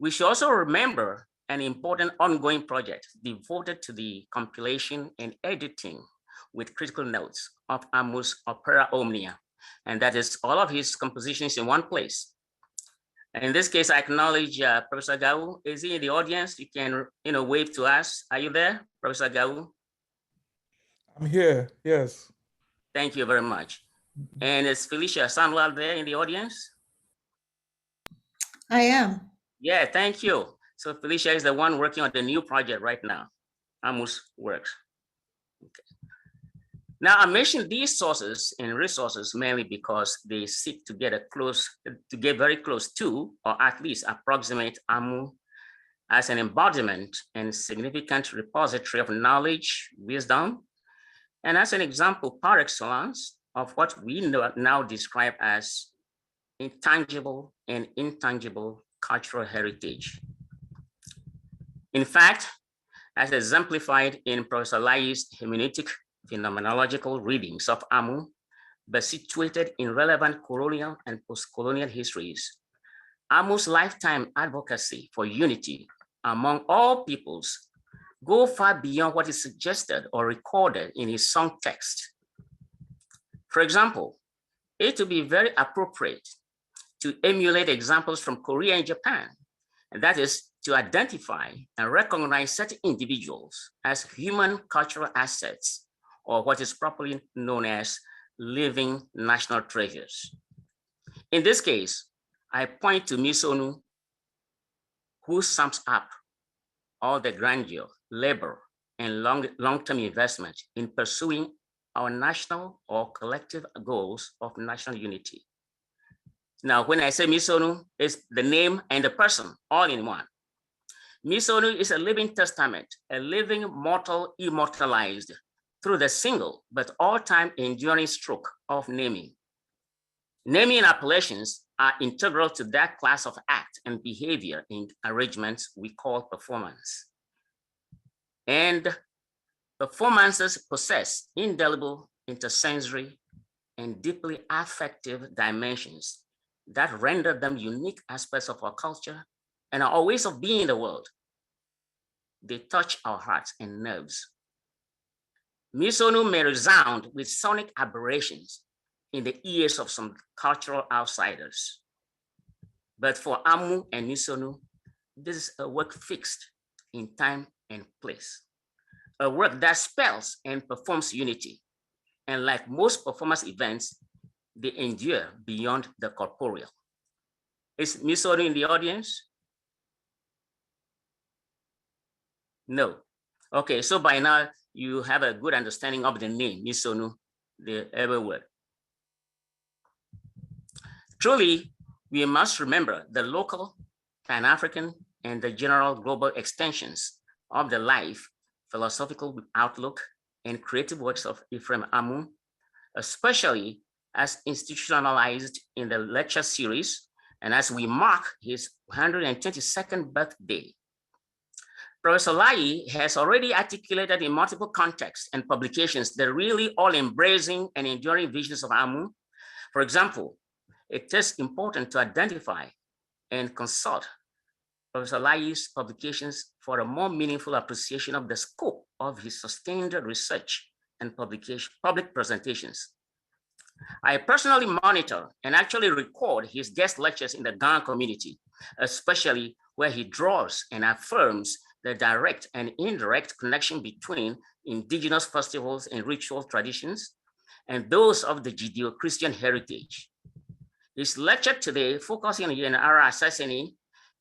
We should also remember an important ongoing project devoted to the compilation and editing with critical notes of Amu's opera Omnia, and that is all of his compositions in one place. In this case, I acknowledge Professor Gau. Is he in the audience? You can, wave to us. Are you there, Professor Gau? I'm here, yes. Thank you very much. And is Felicia Sanwell there in the audience? I am. Yeah, thank you. So Felicia is the one working on the new project right now, Amu's works. Okay. Now I mentioned these sources and resources mainly because they seek to get very close to, or at least approximate Amu as an embodiment and significant repository of knowledge, wisdom, and as an example par excellence of what we now describe as intangible and intangible cultural heritage. In fact, as exemplified in Professor Lai's hermeneutic phenomenological readings of Amu, but situated in relevant colonial and post-colonial histories, Amu's lifetime advocacy for unity among all peoples go far beyond what is suggested or recorded in his song text. For example, it would be very appropriate to emulate examples from Korea and Japan, and that is to identify and recognize certain individuals as human cultural assets, or what is properly known as living national treasures. In this case, I point to Misonu, who sums up all the grandeur, labor, and long-term investment in pursuing our national or collective goals of national unity. Now, when I say Misonu, it's the name and the person all in one. Misonu is a living testament, a living mortal immortalized through the single but all-time enduring stroke of naming. Naming appellations are integral to that class of act and behavior in arrangements we call performance. And performances possess indelible, intersensory, and deeply affective dimensions that render them unique aspects of our culture and our ways of being in the world. They touch our hearts and nerves. Misonu may resound with sonic aberrations in the ears of some cultural outsiders. But for Amu and Misonu, this is a work fixed in time and place, a work that spells and performs unity. And like most performance events, they endure beyond the corporeal. Is Misonu in the audience? No. Okay, so by now you have a good understanding of the name, Misonu, the Ewe word. Truly, we must remember the local, Pan-African, and the general global extensions of the life, philosophical outlook, and creative works of Ephraim Amu, especially as institutionalized in the lecture series and as we mark his 122nd birthday. Professor Lai has already articulated in multiple contexts and publications the really all-embracing and enduring visions of Amu. For example, it is important to identify and consult Professor Lai's publications for a more meaningful appreciation of the scope of his sustained research and public presentations. I personally monitor and actually record his guest lectures in the Ga community, especially where he draws and affirms the direct and indirect connection between indigenous festivals and ritual traditions and those of the Judeo-Christian heritage. His lecture today, focusing on asase,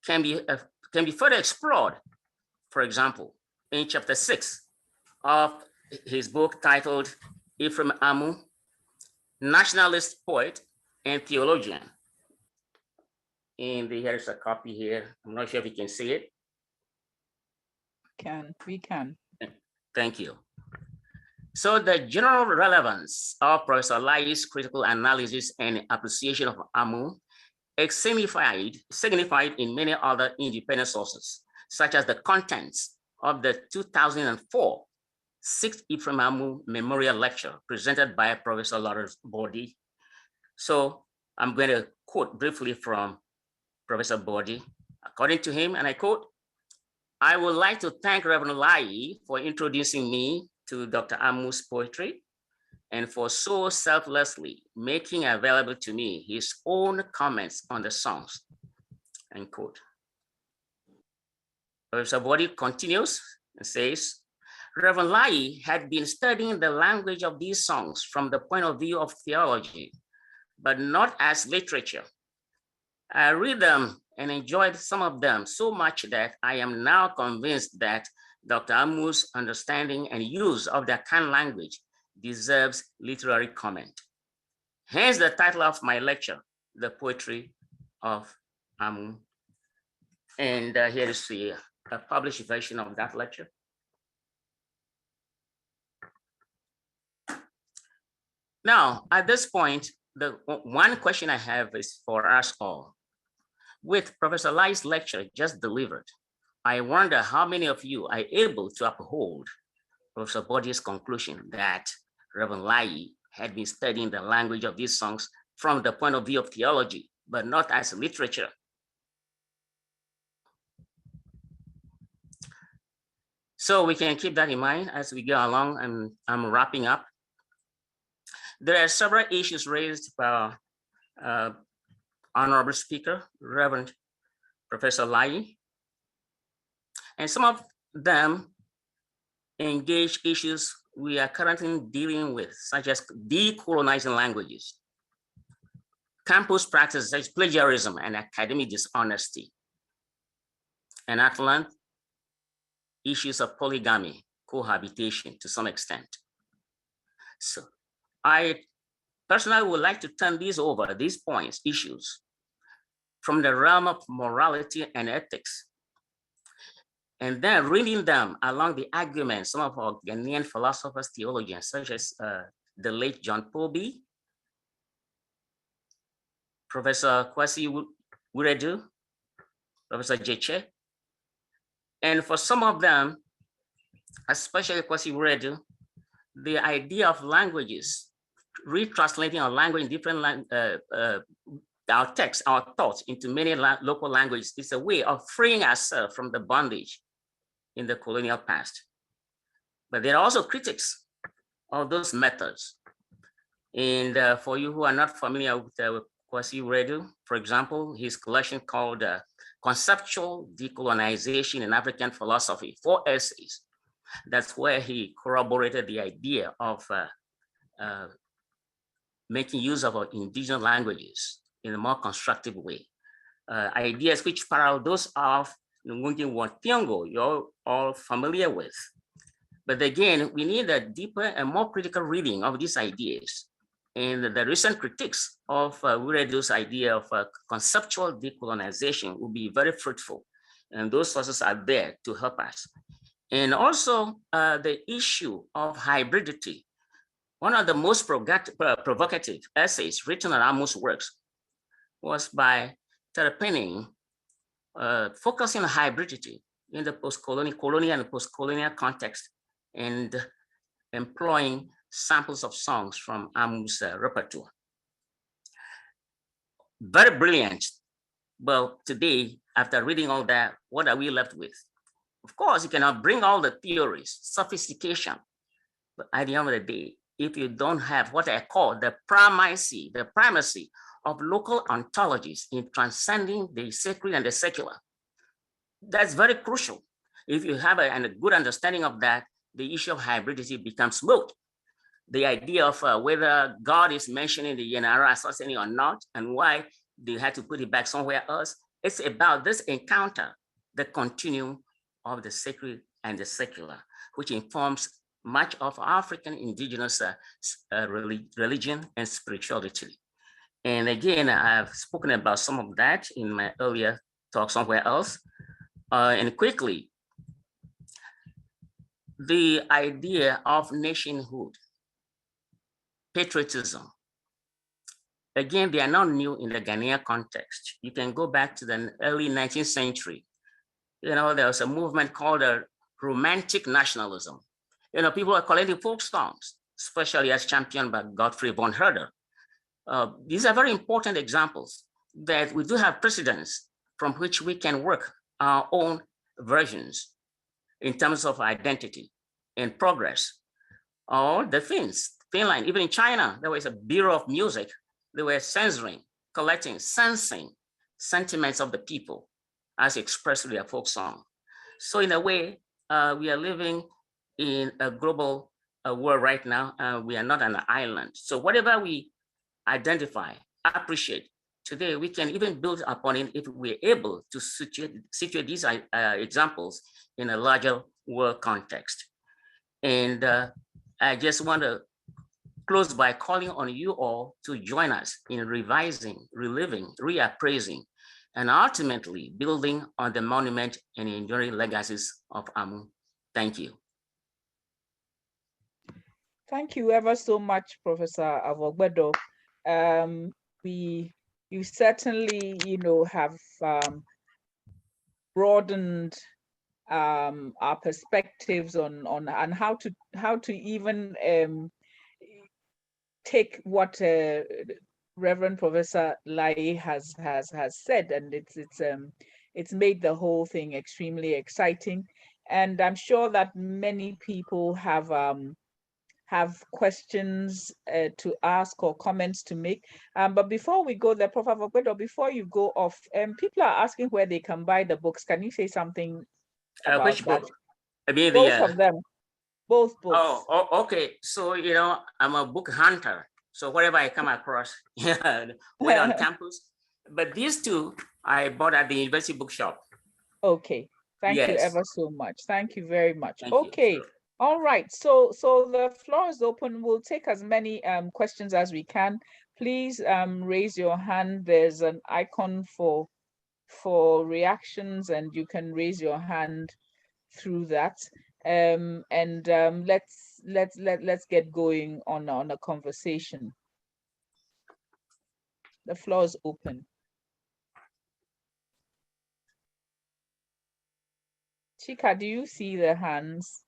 can be further explored, for example, in chapter 6 of his book titled Ephraim Amu, Nationalist Poet and Theologian. And here's a copy here. I'm not sure if you can see it. We can. Thank you. So the general relevance of Professor Lai's critical analysis and appreciation of Amu is signified in many other independent sources, such as the contents of the 2004 6th Ephraim Amu Memorial Lecture presented by Professor Lawrence Body. So I'm going to quote briefly from Professor Body. According to him, and I quote, "I would like to thank Reverend Lai for introducing me to Dr. Amu's poetry and for so selflessly making available to me his own comments on the songs," end quote. Professor Body continues and says, "Reverend Lai had been studying the language of these songs from the point of view of theology, but not as literature. I read them and enjoyed some of them so much that I am now convinced that Dr. Amu's understanding and use of the Akan language deserves literary comment. Hence the title of my lecture, The Poetry of Amu." And here is a published version of that lecture. Now, at this point, the one question I have is for us all. With Professor Lai's lecture just delivered, I wonder how many of you are able to uphold Professor Body's conclusion that Reverend Lai had been studying the language of these songs from the point of view of theology, but not as literature. So we can keep that in mind as we go along, and I'm wrapping up. There are several issues raised by Honorable Speaker, Reverend Professor Lai, and some of them engage issues we are currently dealing with, such as decolonizing languages, campus practices such as plagiarism and academic dishonesty, and at length, issues of polygamy, cohabitation to some extent. So I personally would like to turn these points, issues, from the realm of morality and ethics, and then reading them along the arguments some of our Ghanaian philosophers, theologians, such as the late John Poby, Professor Kwasi Wiredu, Professor Jeche, and for some of them, especially Kwasi Wiredu, the idea of languages, retranslating our language in different our text, our thoughts into many local languages is a way of freeing ourselves from the bondage in the colonial past. But there are also critics of those methods. And for you who are not familiar with Kwasi Wiredu, for example, his collection called Conceptual Decolonization in African Philosophy, 4 essays. That's where he corroborated the idea of making use of our indigenous languages in a more constructive way. Ideas which parallel those of Ngungi Wantiongo, you're all familiar with. But again, we need a deeper and more critical reading of these ideas. And the recent critiques of Wiredu's idea of conceptual decolonization will be very fruitful. And those sources are there to help us. And also the issue of hybridity. One of the most provocative essays written on Amu's works was by Atenteben, focusing on hybridity in the colonial and post-colonial context and employing samples of songs from Amu's repertoire. Very brilliant. Well, today, after reading all that, what are we left with? Of course, you cannot bring all the theories, sophistication, but at the end of the day, if you don't have what I call the primacy of local ontologies in transcending the sacred and the secular, that's very crucial. If you have a good understanding of that, the issue of hybridity becomes moot. The idea of whether God is mentioned in the Yenara asase or not, and why they had to put it back somewhere else, it's about this encounter, the continuum of the sacred and the secular, which informs much of African indigenous religion and spirituality. And again, I've spoken about some of that in my earlier talk somewhere else. And quickly, the idea of nationhood, patriotism, again, they are not new in the Ghanaian context. You can go back to the early 19th century. There was a movement called romantic nationalism. People are collecting folk songs, especially as championed by Godfrey von Herder. These are very important examples that we do have precedents from which we can work our own versions in terms of identity and progress. Or the Finland, even in China, there was a Bureau of Music. They were censoring, collecting, sensing sentiments of the people as expressed through their folk song. So in a way, we are living in a global world right now. We are not an island. So whatever we identify, appreciate, today we can even build upon it if we're able to situate these examples in a larger world context. And I just want to close by calling on you all to join us in revising, reliving, reappraising, and ultimately building on the monument and enduring legacies of Amu. Thank you. Thank you ever so much, Professor Avogbedo. You certainly, have broadened our perspectives on how to even take what Reverend Professor Lai has said, and it's made the whole thing extremely exciting. And I'm sure that many people have questions to ask or comments to make. But before we go there, Prof. Avogbedo, before you go off, people are asking where they can buy the books. Can you say something about which that? book? I mean, both of them. Both books. Oh, okay. So, I'm a book hunter. So whatever I come across, when on campus. But these two I bought at the university bookshop. Okay. Thank you Yes. ever so much. Thank you very much. Thank Okay. you. Sure. All right. So the floor is open. We'll take as many questions as we can. Please raise your hand. There's an icon for reactions, and you can raise your hand through that. Let's get going on a conversation. The floor is open. Chika, do you see the hands?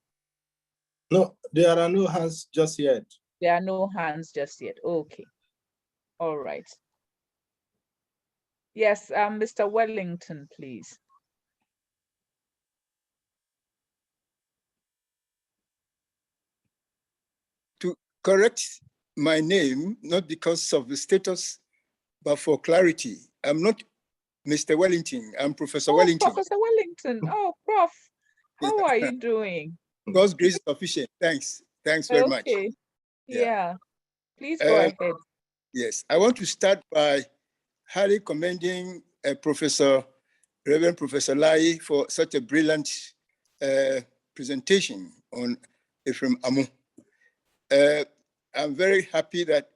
No, there are no hands just yet. There are no hands just yet. Okay. All right. Yes, Mr. Wellington, please. To correct my name, not because of the status, but for clarity. I'm not Mr. Wellington, I'm Professor Wellington. Professor Wellington. Oh, Prof. How are you doing? God's grace is sufficient. Thanks. Thanks very much. Okay. Yeah. Please go ahead. Yes, I want to start by highly commending Reverend Professor Lai for such a brilliant presentation on Ephraim Amu. I'm very happy that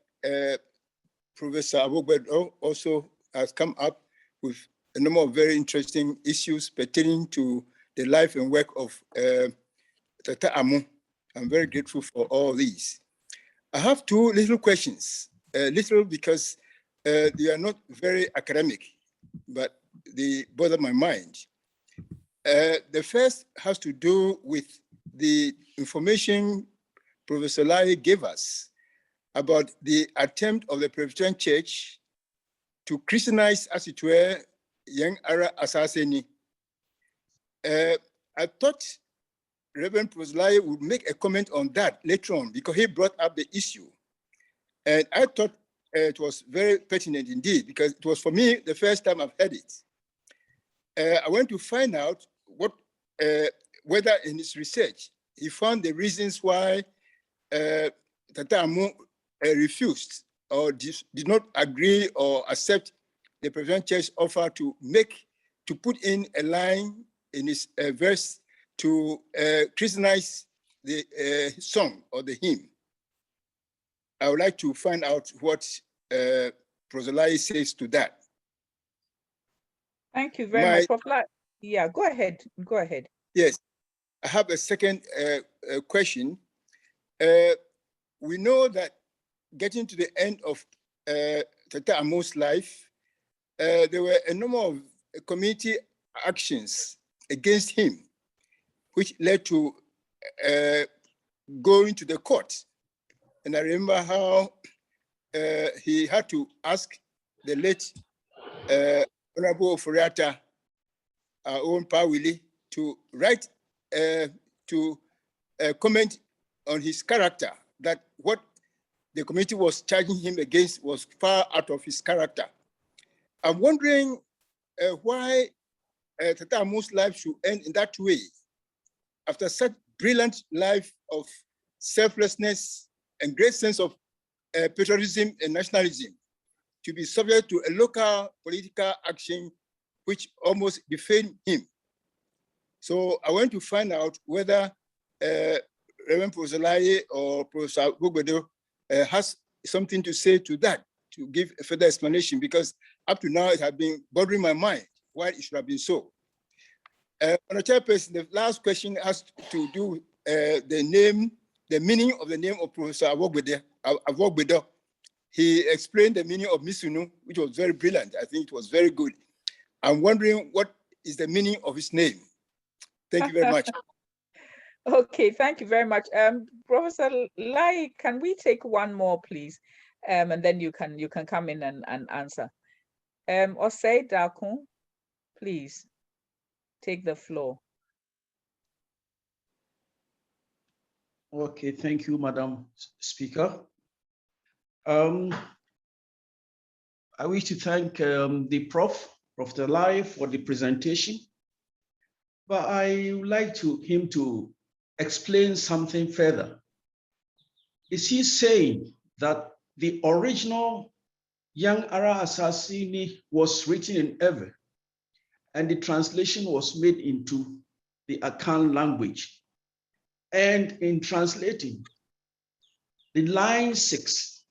Professor Avogbedo also has come up with a number of very interesting issues pertaining to the life and work of Tata Amu. I'm very grateful for all these. I have two little questions, little because they are not very academic, but they bother my mind. The first has to do with the information Professor Lai gave us about the attempt of the Presbyterian Church to Christianize, as it were, young Ara asase. I thought Reverend Professor Lai would make a comment on that later on because he brought up the issue. And I thought it was very pertinent indeed because it was for me the first time I've heard it. I went to find out what, whether in his research, he found the reasons why Tata Amu refused or did not agree or accept the Presbyterian Church offer to put in a line in his verse to Christianize the song or the hymn. I would like to find out what Professor Lai says to that. Thank you very much, Prof. Lai. Yeah, go ahead. Go ahead. Yes, I have a second question. We know that getting to the end of Tata Amu's life, there were a number of community actions against him, which led to going to the court. And I remember how he had to ask the late Honorable Furiata, our own Pawili, to write, to comment on his character, that what the committee was charging him against was far out of his character. I'm wondering why Tata Amu's life should end in that way, after such brilliant life of selflessness and great sense of patriotism and nationalism, to be subject to a local political action which almost defamed him. So I want to find out whether Reverend Professor Lai or Professor Gogbedo has something to say to that, to give a further explanation, because up to now it has been bothering my mind why it should have been so. On the chairperson, the last question has to do with the meaning of the name of Professor Awogbedo. He explained the meaning of Misunu, which was very brilliant. I think it was very good. I'm wondering what is the meaning of his name. Thank you very much. Okay, thank you very much. Professor Lai, can we take one more, please? And then you can come in and answer. Osei Dakun, please take the floor. Okay, thank you, Madam Speaker. I wish to thank the Professor Lai for the presentation, but I would like him to explain something further. Is he saying that the original Young Ara Assassini was written in Ewe, and the translation was made into the Akan language? And in translating, the line 6,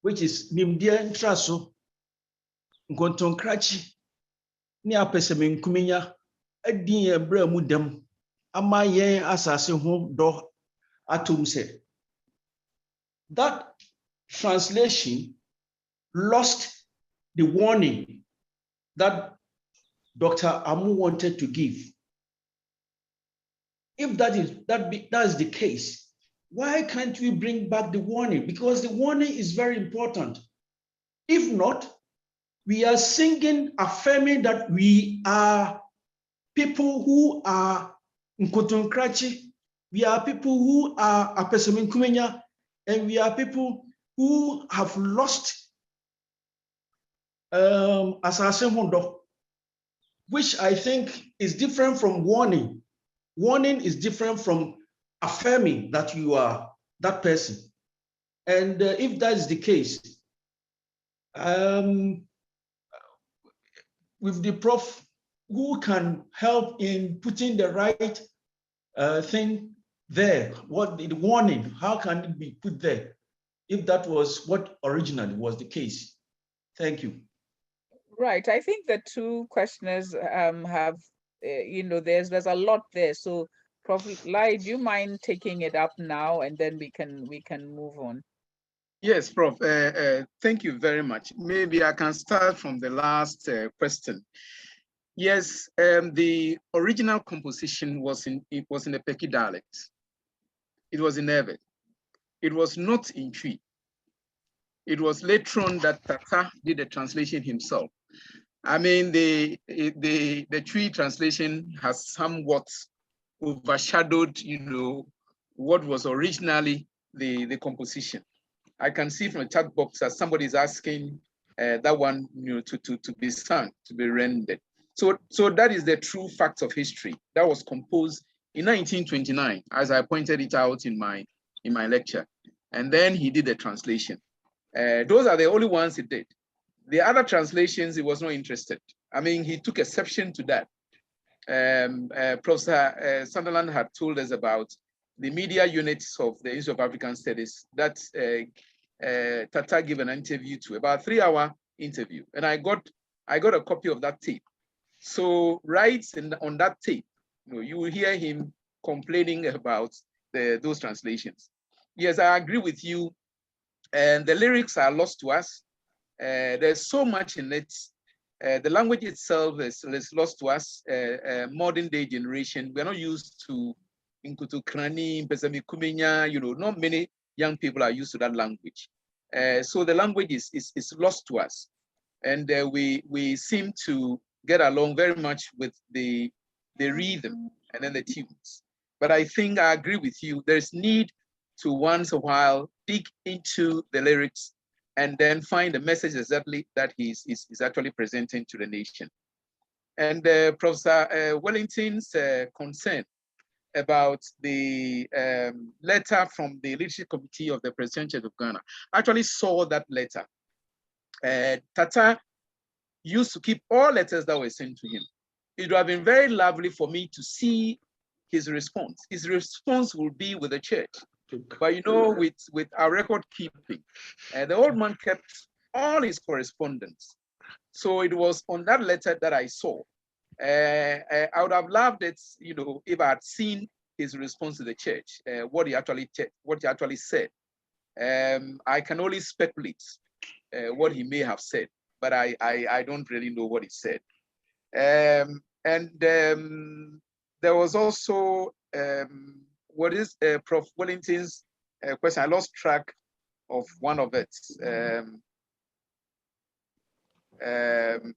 which is Nimdia Ntraso, Nkontonkrachi, ni apeseme nkuminya, edi ebra mudem, ama yen asase ho do atum se. That translation lost the warning that Dr. Amu wanted to give. If that is the case, why can't we bring back the warning? Because the warning is very important. If not, we are singing, affirming that we are people who are Nkotonkrachi, we are people who are Apesemin Kumenya, and we are people who have lost Asase Hondo, which I think is different from warning. Warning is different from affirming that you are that person. And if that is the case, with the prof who can help in putting the right thing there, what the warning, how can it be put there if that was what originally was the case? Thank you. Right, I think the two questioners have, there's a lot there. So Prof. Lai, do you mind taking it up now, and then we can move on? Yes, Prof. Thank you very much. Maybe I can start from the last question. Yes, the original composition was in the Peki dialect. It was in Ewe. It was not in Twi. It was later on that Tata did the translation himself. I mean, the Twi translation has somewhat overshadowed, what was originally the composition. I can see from the chat box that somebody is asking that one, to be sung, to be rendered. So that is the true fact of history. That was composed in 1929, as I pointed it out in my lecture. And then he did the translation. Those are the only ones he did. The other translations, he was not interested. I mean, he took exception to that. Professor Sunderland had told us about the media units of the Institute of African Studies that Tata gave an interview to, about a 3-hour interview. And I got a copy of that tape. So right on that tape, you will hear him complaining about those translations. Yes, I agree with you. And the lyrics are lost to us. There's so much in it. The language itself is lost to us. Modern day generation, we're not used to Inkutu Krani, Pesami Kumenya, not many young people are used to that language. So the language is lost to us. And we seem to get along very much with the rhythm and then the tunes. But I think I agree with you. There's need to once a while dig into the lyrics and then find the message exactly that he's actually presenting to the nation. And Professor Wellington's concern about the letter from the Leadership Committee of the President of Ghana, I actually saw that letter. Tata used to keep all letters that were sent to him. It would have been very lovely for me to see his response. His response will be with the church. But with our record keeping, the old man kept all his correspondence. So it was on that letter that I saw. I would have loved it, if I had seen his response to the church, what he actually said. I can only speculate what he may have said, but I don't really know what he said. And there was also what is Prof. Wellington's question? I lost track of one of it.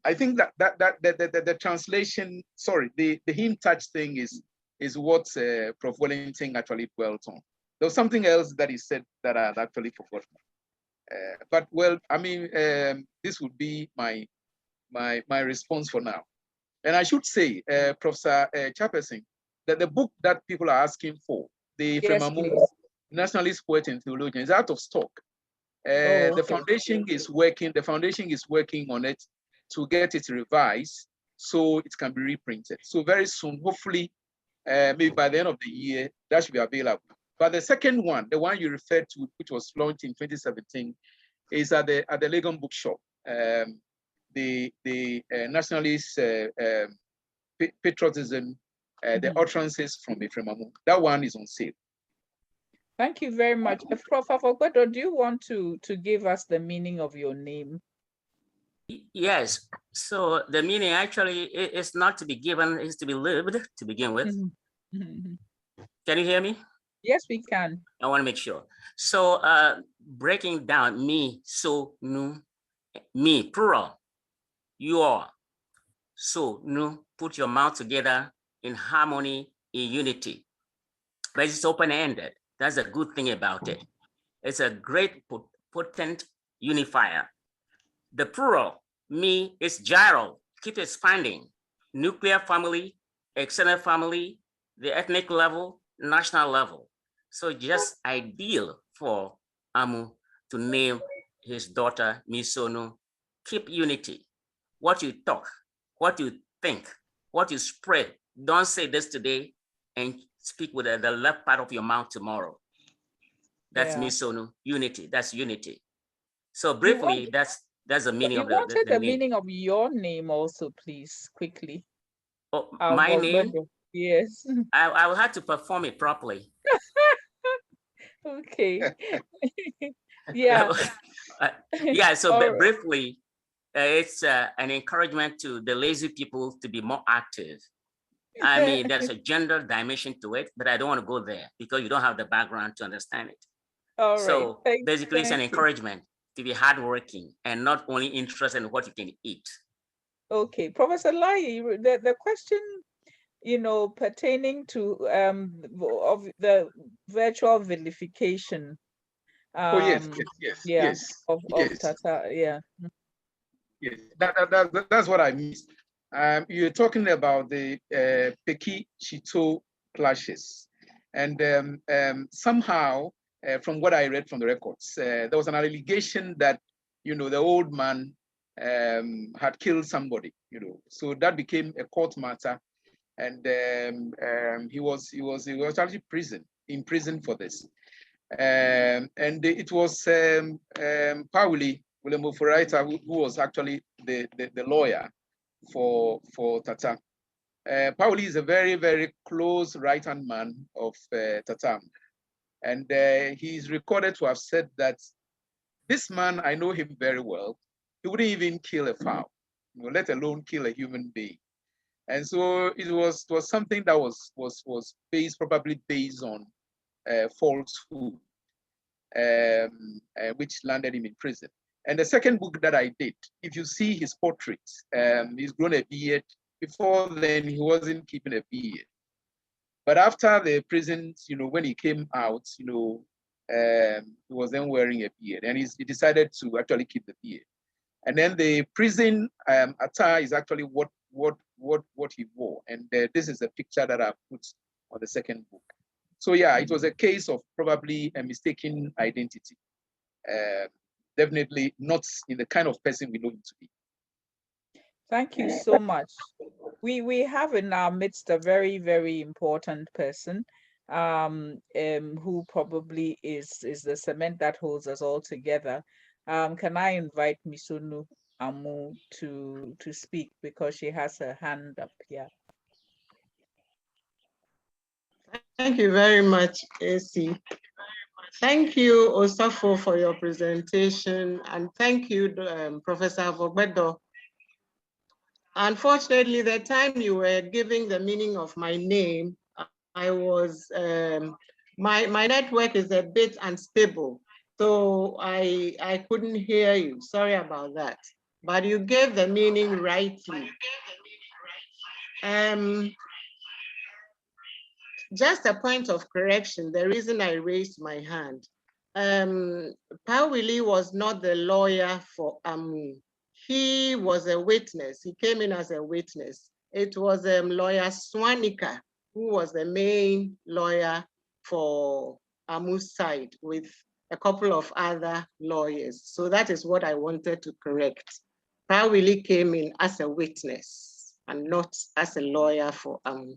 I think that the translation, sorry, the hymn touch thing is what Prof. Wellington actually dwelt on. There was something else that he said that I had actually forgotten. But well, I mean, this would be my response for now. And I should say, Professor Chairperson, that the book that people are asking for, the Ephraim Amu Nationalist Poet and Theologian, is out of stock. The foundation is working. The foundation is working on it to get it revised so it can be reprinted. So very soon, hopefully, maybe by the end of the year, that should be available. But the second one, the one you referred to, which was launched in 2017, is at the Legon Bookshop. The nationalist patriotism, the utterances from Ephraim Amu. That one is on sale. Thank you very much. Prof. Afogbedo, do you want to give us the meaning of your name? Yes. So the meaning actually is not to be given, it's to be lived to begin with. Can you hear me? Yes, we can. I want to make sure. So breaking down me, so, nu, me, plural, your, so, nu, put your mouth together in harmony, in unity. But it's open-ended. That's a good thing about it. It's a great potent unifier. The plural, me, is gyral, keep expanding. Nuclear family, extended family, the ethnic level, national level. So just ideal for Amu to name his daughter Misonu. Keep unity. What you talk, what you think, what you spread. Don't say this today and speak with the left part of your mouth tomorrow. That's Misonu, unity, that's unity. So briefly, that's the meaning of the wanted the name. meaning of your name also, please, quickly. Oh, my name? Yes. I will have to perform it properly. Okay. Yeah. Yeah, so All right. briefly, it's an encouragement to the lazy people to be more active. I mean, there's a gender dimension to it, but I don't want to go there because you don't have the background to understand it. All So right. basically, it's an thank you. encouragement to be hardworking and not only interested in what you can eat. Okay, Professor Lai, the question, you know, pertaining to of the virtual vilification. Oh yes, Yeah, yes. of Tata, yeah. Yes, that's what I missed. You're talking about the Peki-Avetile clashes, and somehow, from what I read from the records, there was an allegation that, you know, the old man had killed somebody, you know, so that became a court matter, and he was actually in prison for this, and it was Pauli William Oforiatta, who was actually the lawyer for Tata. Pauli is a very, very close right-hand man of Tata. And he's recorded to have said that this man, I know him very well. He wouldn't even kill a fowl, you know, let alone kill a human being. And so it was something that was probably based on falsehood, which landed him in prison. And the second book that I did, if you see his portraits, he's grown a beard. Before then, he wasn't keeping a beard. But after the prison, you know, when he came out, you know, he was then wearing a beard, and he decided to actually keep the beard. And then the prison attire is actually what he wore. And this is a picture that I put on the second book. So yeah, it was a case of probably a mistaken identity. Definitely not in the kind of person we know him to be. Thank you so much. We have in our midst a very, very important person who probably is the cement that holds us all together. Can I invite Misunu Amu to speak because she has her hand up here? Thank you very much, AC. Thank you, Osafo, for your presentation, and thank you, Professor Avogbedo. Unfortunately, the time you were giving the meaning of my name, I was, my network is a bit unstable, so I couldn't hear you. Sorry about that. But you gave the meaning rightly. Just a point of correction, the reason I raised my hand. Willie was not the lawyer for Amu. He was a witness. He came in as a witness. It was lawyer Swanika who was the main lawyer for Amu's side with a couple of other lawyers. So that is what I wanted to correct. Willie came in as a witness and not as a lawyer for Amu.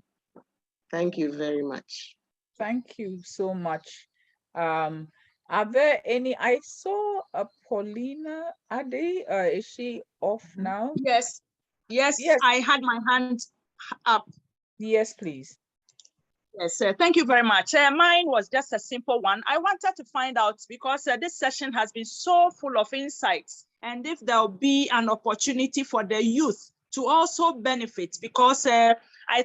Thank you very much. Thank you so much. Are there any? I saw a Paulina Ade. Is she off now? Yes. Yes, I had my hand up. Yes, please. Yes, thank you very much. Mine was just a simple one. I wanted to find out, because this session has been so full of insights, and if there'll be an opportunity for the youth to also benefit, because I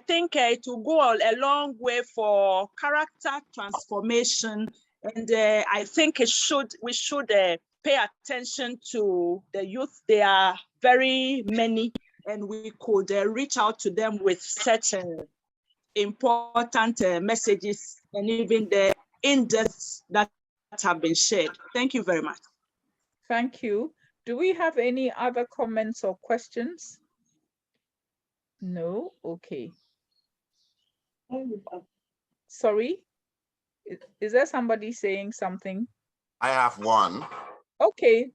think it will go a long way for character transformation, and I think we should pay attention to the youth. They are very many, and we could reach out to them with such important messages and even the in-depths that have been shared. Thank you very much. Thank you. Do we have any other comments or questions? No? Okay. Sorry? Is there somebody saying something? I have one. Okay.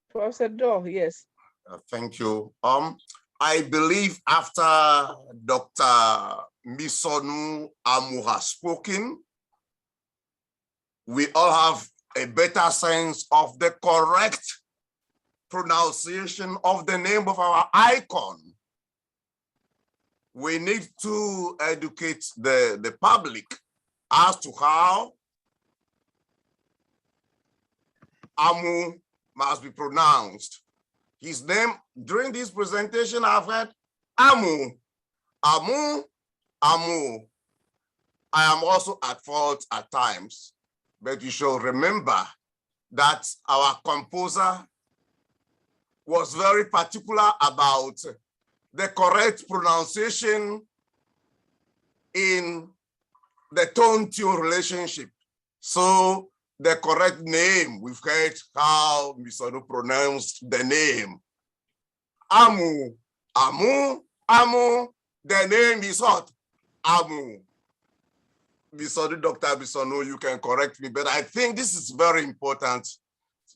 Professor Doh, yes. Thank you. I believe after Dr. Misonu Amu has spoken, we all have a better sense of the correct pronunciation of the name of our icon. we need to educate the public as to how Amu must be pronounced. His name, during this presentation, I've heard Amu, Amu, Amu. I am also at fault at times, but you should remember that our composer was very particular about the correct pronunciation in the tone-tune relationship. So the correct name, we've heard how Mr. Onu pronounced the name. Amu, Amu, Amu, the name is what? Amu. Dr. Bisonu, you can correct me, but I think this is very important.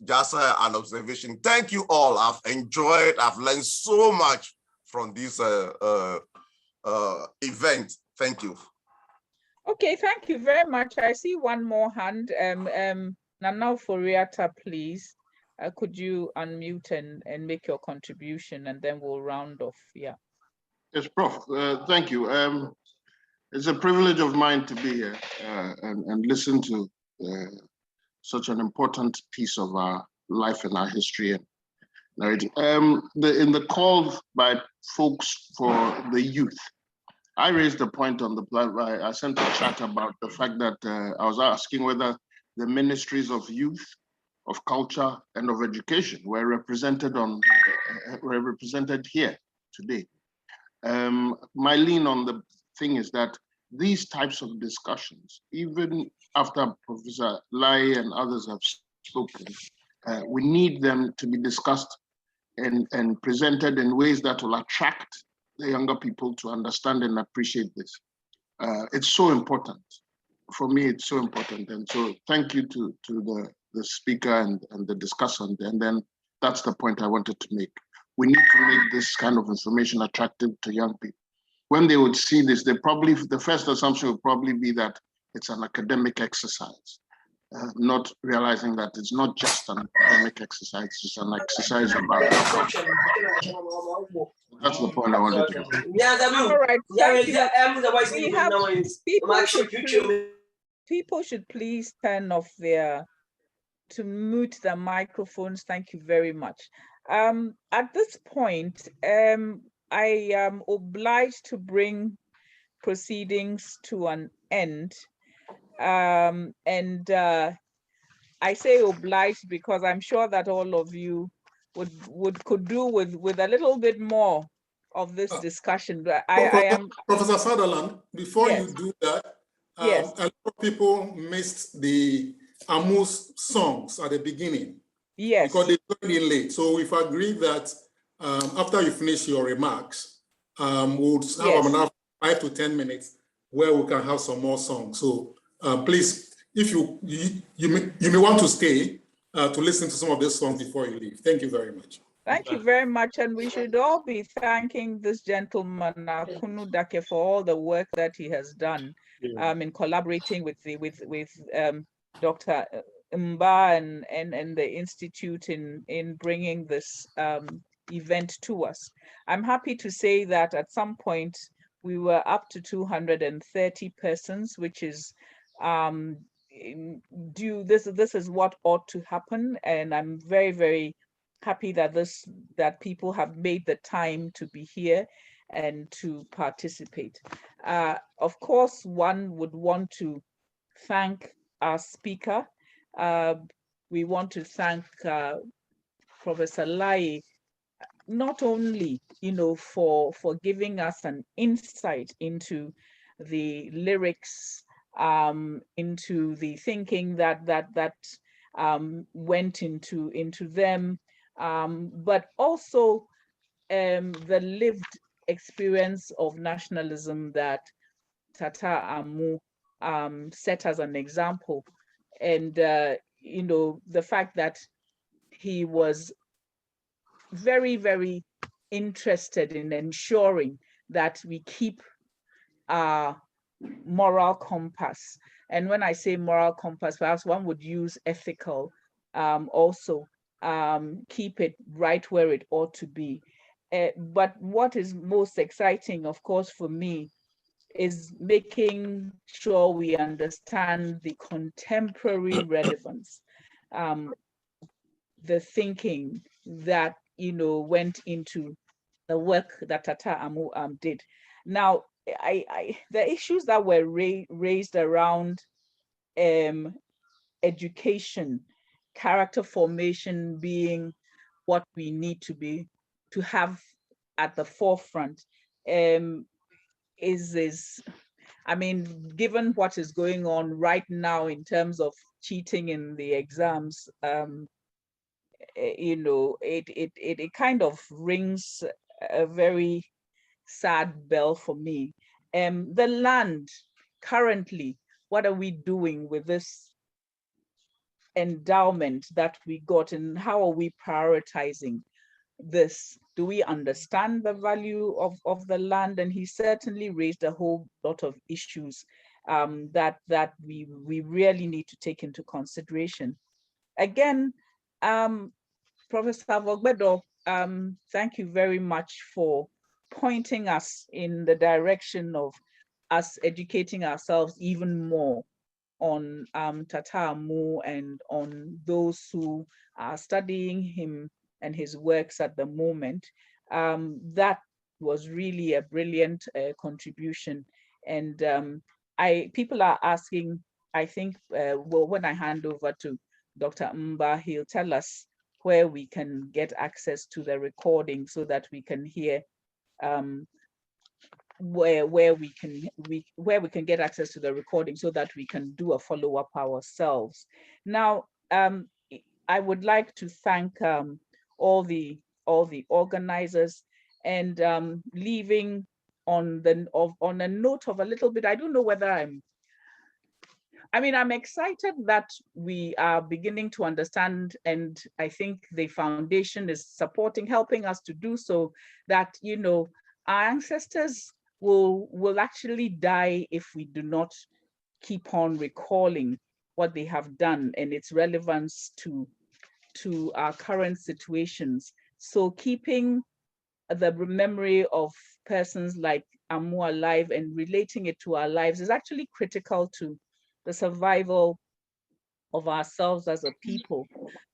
Just an observation. Thank you all. I've enjoyed, I've learned so much from this event. Thank you. Okay, thank you very much. I see one more hand. Nana Foriata, please. Could you unmute and make your contribution, and then we'll round off. Yeah. Yes, Prof. Thank you. It's a privilege of mine to be here and listen to such an important piece of our life and our history and narrative. In the call by folks for the youth, I raised a point on the platform. I sent a chat about the fact that I was asking whether the ministries of youth, of culture, and of education were represented here today. My lean on the thing is that these types of discussions, even after Professor Lai and others have spoken, we need them to be discussed and presented in ways that will attract the younger people to understand and appreciate this. It's so important. For me, it's so important. And so thank you to the speaker and the discussant. And then that's the point I wanted to make. We need to make this kind of information attractive to young people. When they would see this, the first assumption would probably be that it's an academic exercise, not realizing that it's not just an academic exercise, it's an exercise about. That's the point I wanted to make. All right, thank you. People should please turn off to mute their microphones. Thank you very much. At this point, I am obliged to bring proceedings to an end. I say obliged because I'm sure that all of you could do with a little bit more of this discussion. Professor Sutherland, before you do that, a lot of people missed the Amu's songs at the beginning. Yes. Because they joined in late. So we've agreed that after you finish your remarks, we'll have another 5 to 10 minutes where we can have some more songs. So please, if you may want to stay to listen to some of these songs before you leave. Thank you very much. Thank you very much. And we should all be thanking this gentleman, Kunu Dake, for all the work that he has done in collaborating with Dr. Mba and the Institute in bringing this event to us. I'm happy to say that at some point we were up to 230 persons, which is this is what ought to happen, and I'm very, very happy that people have made the time to be here and to participate. Of course, one would want to thank our speaker. We want to thank Professor Lai, not only for giving us an insight into the lyrics, into the thinking that went into them, but also the lived experience of nationalism that Tata Amu set as an example, and the fact that he was very, very interested in ensuring that we keep our moral compass. And when I say moral compass, perhaps one would use ethical also, keep it right where it ought to be. But what is most exciting, of course, for me, is making sure we understand the contemporary relevance, the thinking that went into the work that Tata Amu did. Now, the issues that were raised around education, character formation being what we need to have at the forefront, is I mean, given what is going on right now in terms of cheating in the exams, it kind of rings a very sad bell for me. The land, currently, what are we doing with this endowment that we got, and how are we prioritizing this? Do we understand the value of the land? And he certainly raised a whole lot of issues that we really need to take into consideration. Again, Professor Vogbedo, thank you very much for pointing us in the direction of us educating ourselves even more on Tata Amu and on those who are studying him and his works at the moment. That was really a brilliant contribution. And people are asking, I think, well, when I hand over to Dr. Mba, he'll tell us where we can get access to the recording so that we can hear where we can get access to the recording so that we can do a follow-up ourselves. Now, I would like to thank all the organizers, and leaving on a note of a little bit, I don't know whether I'm excited that we are beginning to understand, and I think the foundation is helping us to do so, that our ancestors will actually die if we do not keep on recalling what they have done and its relevance to our current situations. So keeping the memory of persons like Amu alive and relating it to our lives is actually critical to the survival of ourselves as a people.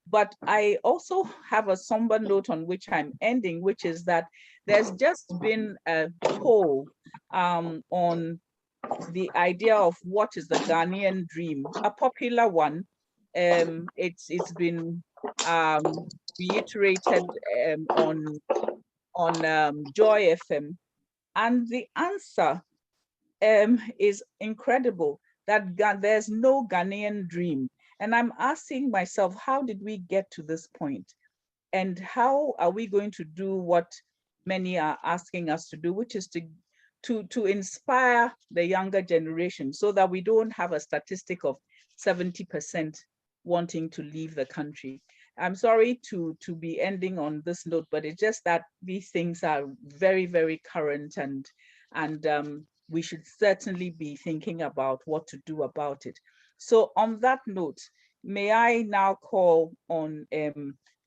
But I also have a somber note on which I'm ending, which is that there's just been a poll on the idea of what is the Ghanaian dream, a popular one. It's been reiterated on Joy FM, and the answer is incredible, that there's no Ghanaian dream. And I'm asking myself, how did we get to this point? And how are we going to do what many are asking us to do, which is to inspire the younger generation, so that we don't have a statistic of 70% wanting to leave the country. I'm sorry to be ending on this note, but it's just that these things are very, very current, and we should certainly be thinking about what to do about it. So on that note, may I now call on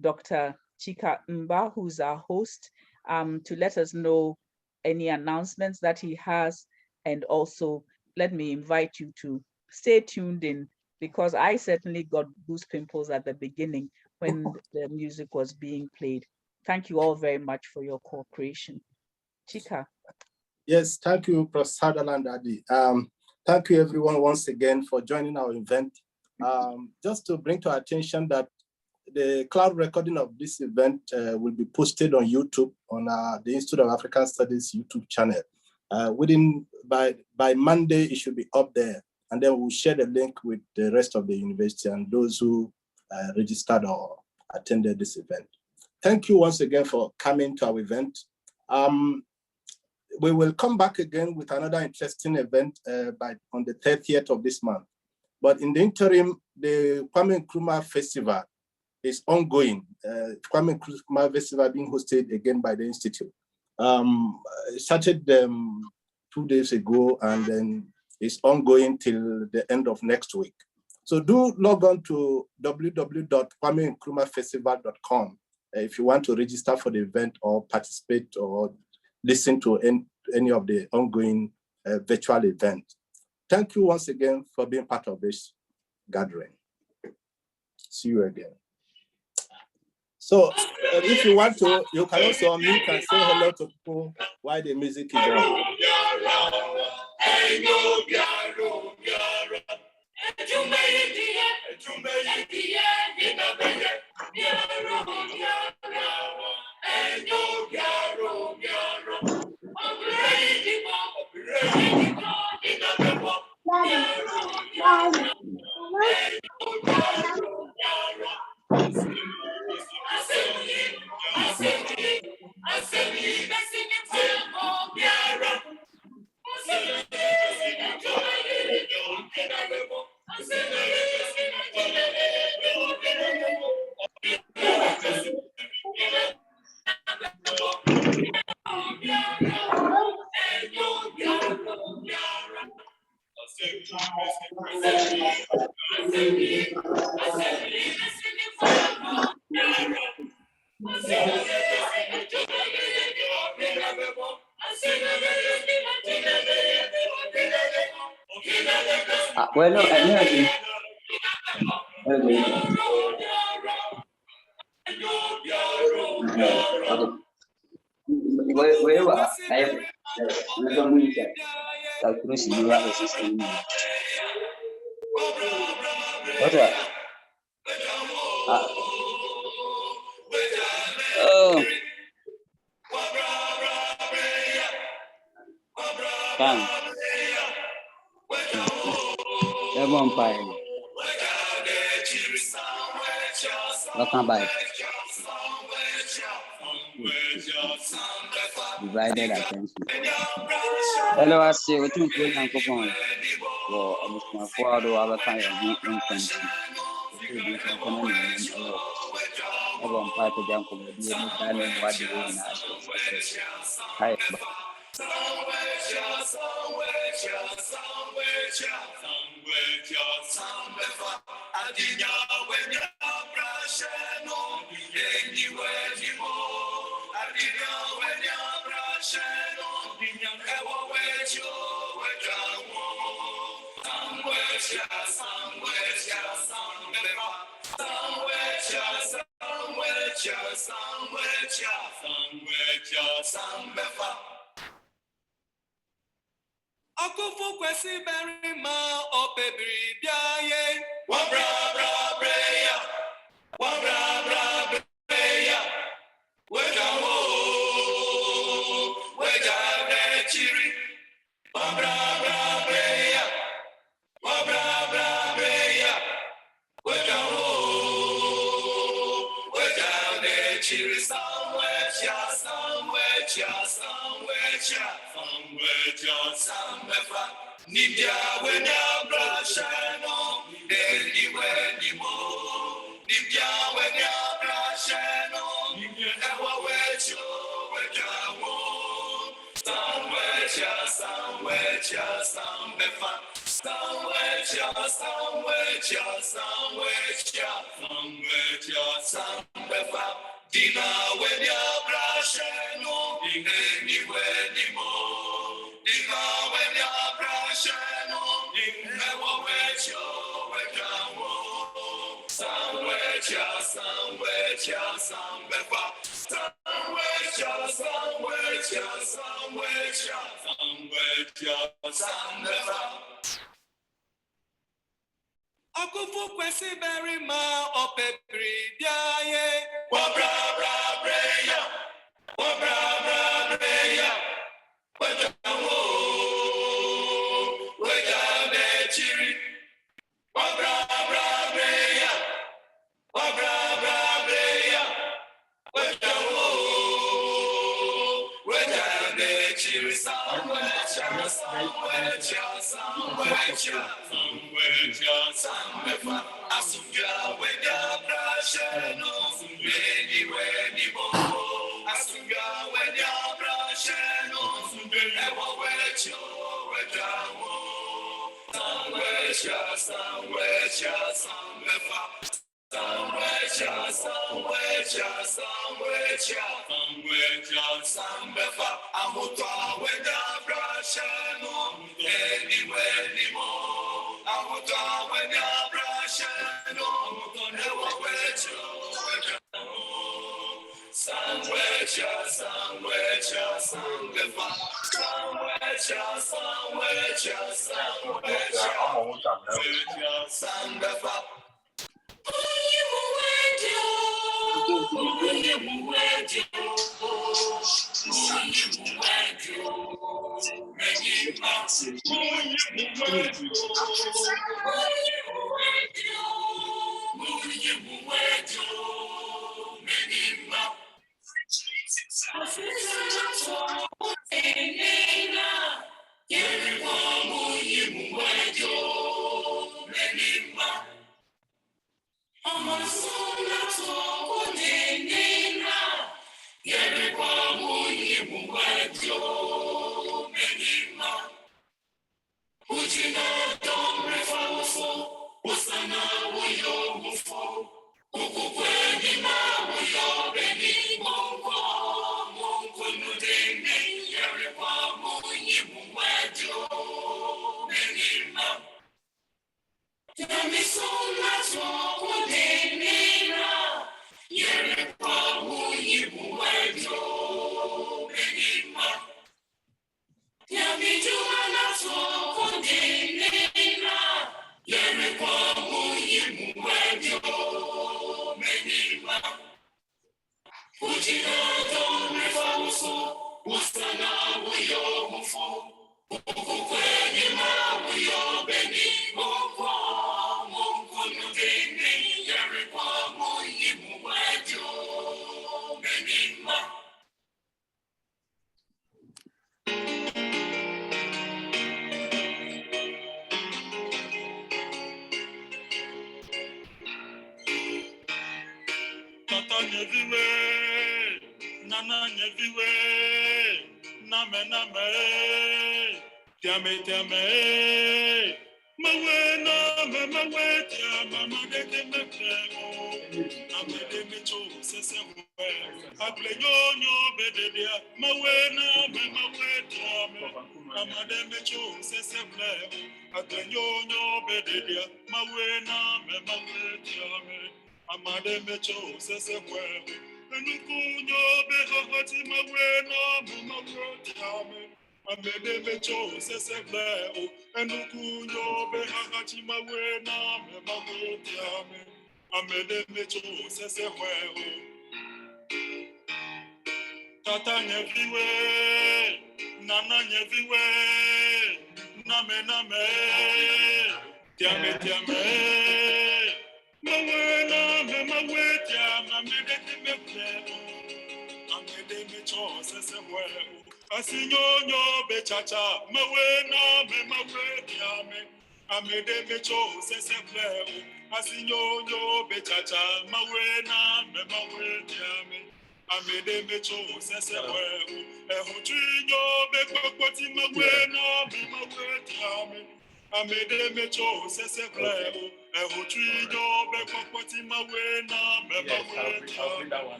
Dr. Chika Mba, who's our host, to let us know any announcements that he has, and also let me invite you to stay tuned in, because I certainly got goose pimples at the beginning when the music was being played. Thank you all very much for your cooperation. Chika. Yes, thank you, Professor Sutherland Adi. Thank you everyone once again for joining our event. Just to bring to our attention that the cloud recording of this event will be posted on YouTube on the Institute of African Studies YouTube channel. By Monday, it should be up there, and then we'll share the link with the rest of the university and those who registered or attended this event. Thank you once again for coming to our event. We will come back again with another interesting event on the 30th of this month. But in the interim, the Kwame Nkrumah Festival is ongoing. Kwame Nkrumah Festival being hosted again by the Institute. It started 2 days ago, and then it's ongoing till the end of next week. So do log on to www.kwamenkrumahfestival.com if you want to register for the event or participate or listen to any of the ongoing virtual events. Thank you once again for being part of this gathering. See you again. So if you want to, you can also unmute and say hello to people while the music is on. Bueno, welcome back. Divided attention. Hello, I say what you put on coupon for almost my father other kind of country. Everyone part of them could be any what do you Hi. Akufu kwesi beri ma opebiri biaye. Wabra bra breya. Wabra bra breya. Weja wo. Weja de chiri. Wabra bra breya. Wabra bra breya. Weja wo. Weja de chiri somewhere cha somewhere cha somewhere cha. Nibia wenya brashano, anywhere anymore. Nibia wenya brashano, ewa wecho wejawo. Somewhere cha, somewhere cha, sombefa. Somewhere cha, somewhere cha, somewhere cha, somewhere cha, sombefa. Dina wenya brashano, anywhere anymore. Akufu kwesi beri ma opebri biaye. Wabra bra breya. Wabra bra breya. Wejawo. Weja de chiri. Wabra bra breya. Wabra bra breya. Wejawo. Weja de chiri. Somewhere cha, somewhere cha, somewhere cha, somewhere cha, somewhere. Asuja weja brashano. Anywhere anymore. Asuja weja brashano. Ewa wecho wejawo. Somewhere cha, somewhere cha, somewhere. Somewhere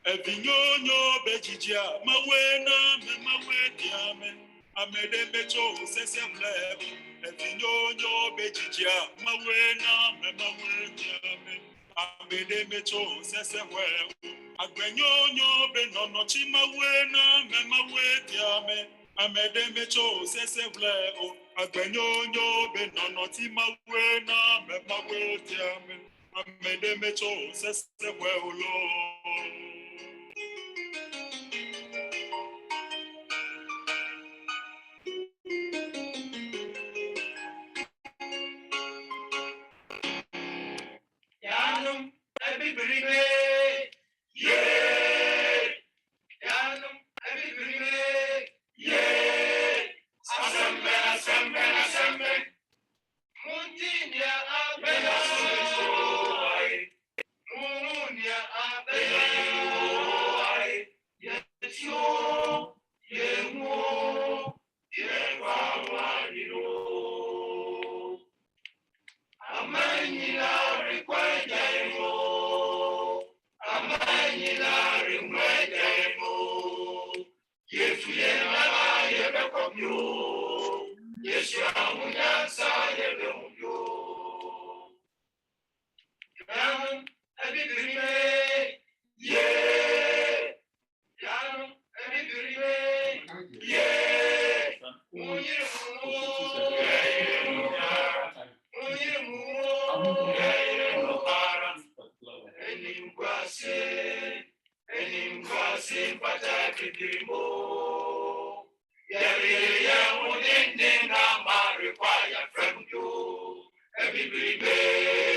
Evinyonyo bejijia mawena me mawetiame amede mecho sese flebo evinyonyo bejijia mawena me mawetiame amede mecho sese flebo agbenyonyo benono chi mawena me mawetiame amede mecho sese flebo agbenyonyo benono chi mawena me mawetiame amede mecho sese flebo lo. Yanum, everybody, yeah. Yanum, everybody, yeah. Assemble, assemble, assemble. Muntinia abela soy. Mununia abela soy. Yes, yo, yemo, yewawaniro. Amanyila require mo. Amanyila require mo. Yes, we are never come you. Yes, you are Munyansa, you. Yam, every yeah. Yam, every yeah. Enimkwase patakidimo yariya unende na marikwaya from you every day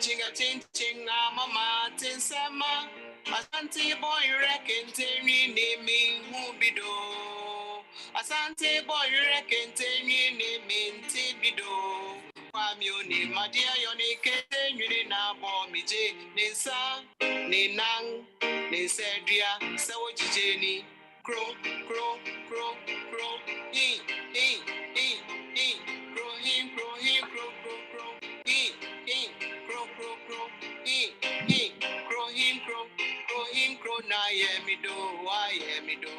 ching mama tinsema asante boy reckon temi name mubido asante boy reckon temi name tibido kwamioni madia yoni kete nyuni na bo mije ninsa ninang ninsedria sawo jijeni crow crow crow crow e crow him crow him crow crow crow crow crow crow crow him crow na yemido I yemido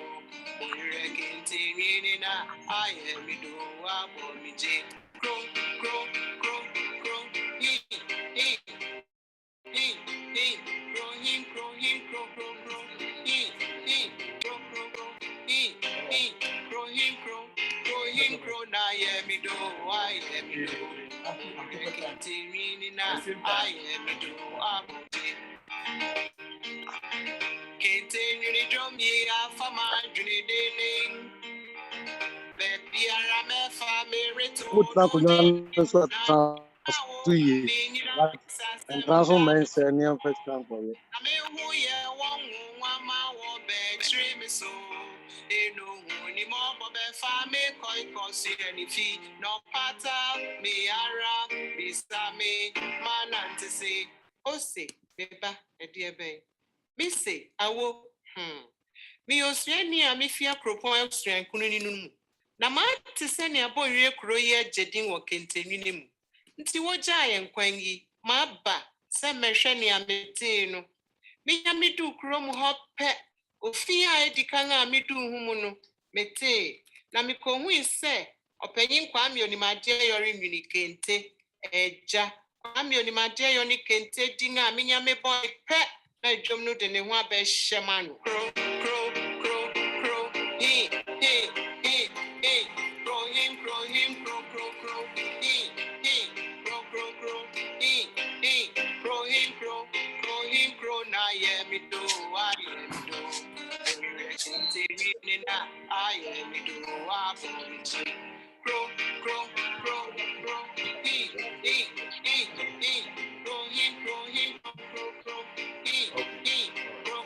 reckon tingini na I yemido abo mije crow crow crow crow crow him crow crow crow crow crow crow crow crow him crow na yemido I yemido tingini na I yemido abo continue to drum ye afama juni dene baby arame family to Put na kunyan so tuye. And transform my senior first time for you. Amewo ye won mama wo be treme so eno ni mo bo be family koi kosi any fi no pata me ara bisame manante se ose beba ediebe me say awo me osreni a me fia propon osren kunu ni nu na ma te se ne abowie kuro ye jedin wo kentenwini mu nti wo ja ye nkwan yi ma ba se mehwe ne amete no me nya me du kuro mu ho pe ofi a edikan a me du hu mu no mete na me ko hu ise opanyin kwa me onimade yori nwini kente eja kwa me onimade yoni kente dinga me nya me boy pe na dwom no de ne ho abehye crow crow crow crow he crow him crow crow crow crow crow crow crow him crow na yemi do I yemi do na I yemi do abonji crow crow crow crow he crow him crow crow crow crow crow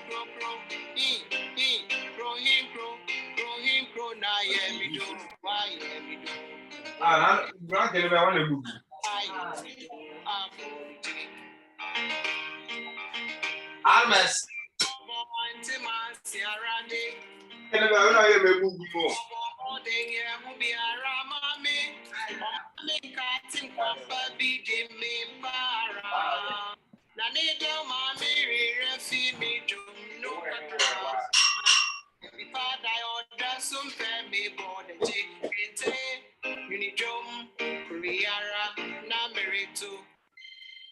crow crow him crow na yemi do I yemi do Almas.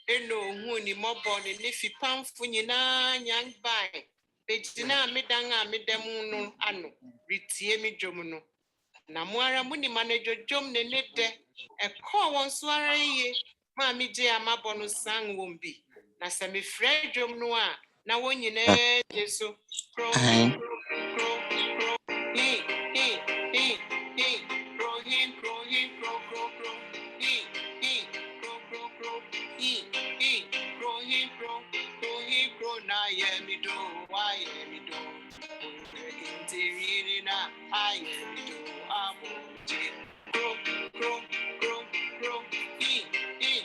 Eno huni moboni nifi pamfu nyina nyang bai bejina medanga medemu no ano ritie mi dwom no na moara muni manager dwom ne nede ekọ won so ara ye ma mi je amabọ no sang wombi na se me frɛ dwom no a na won nyina jesu crow crow he crow him crow crow crow na yemi do I yemi do kinti na I yemi do aboje crow crow crow crow he crow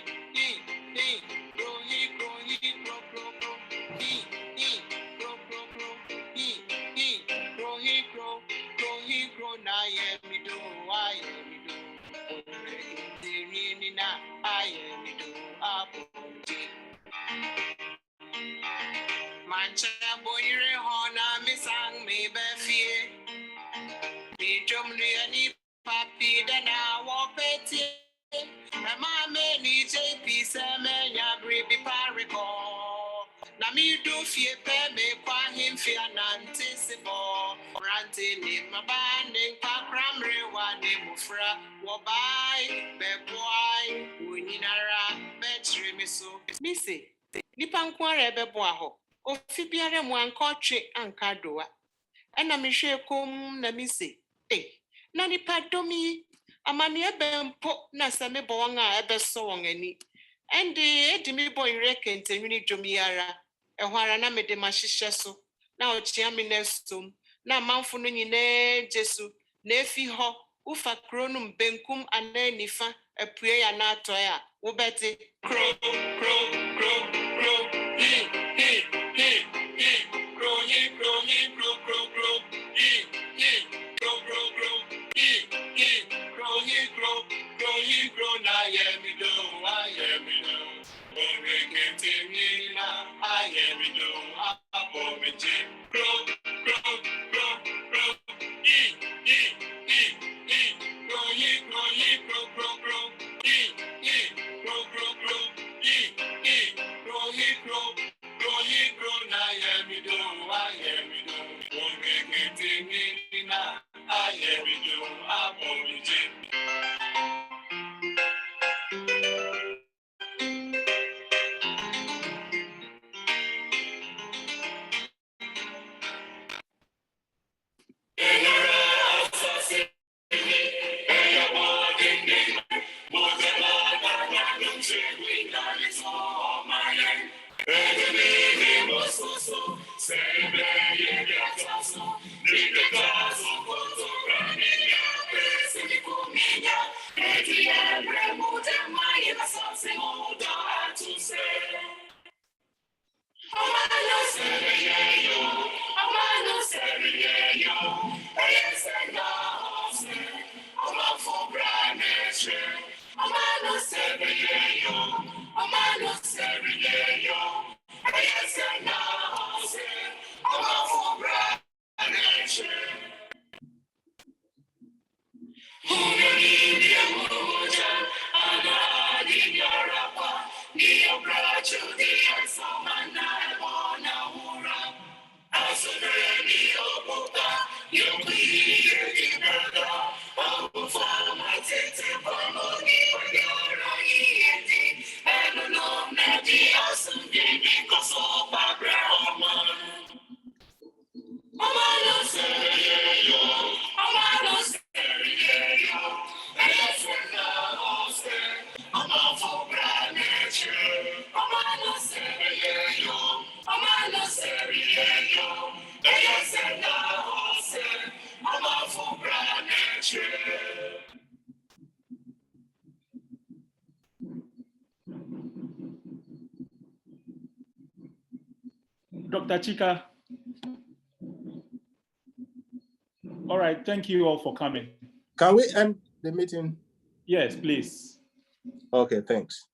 crow crow crow crow crow na yemi do I yemi do kinti na I yemi do aboje Mancha boyre hona misang me befie me jomni ani papi dana wopeti ma me ni JP seme nya bribi pariko na mi do fie pe me kwa him fia nantisibo rante ni mabane pa kramre wa ni mufra wo bai be boy unyinara betri miso misi nipa nkware bebo aho ofi biare mu ankotwe anka doa ena me hwe kom na mi se na nipa domi amane ebempo na se me bo won a ebeso won ani And the Edimi boy reckon to Muni Jomiara, a Huaraname de Mashishaso, now Chiaminestum, now Manfunine Jesu, Nefi ho, Ufa Cronum Benkum and Nifa, a prayer natoya, Ubeti, crow, Dr. Chika. All right, thank you all for coming. Can we end the meeting? Yes, please. Okay, thanks.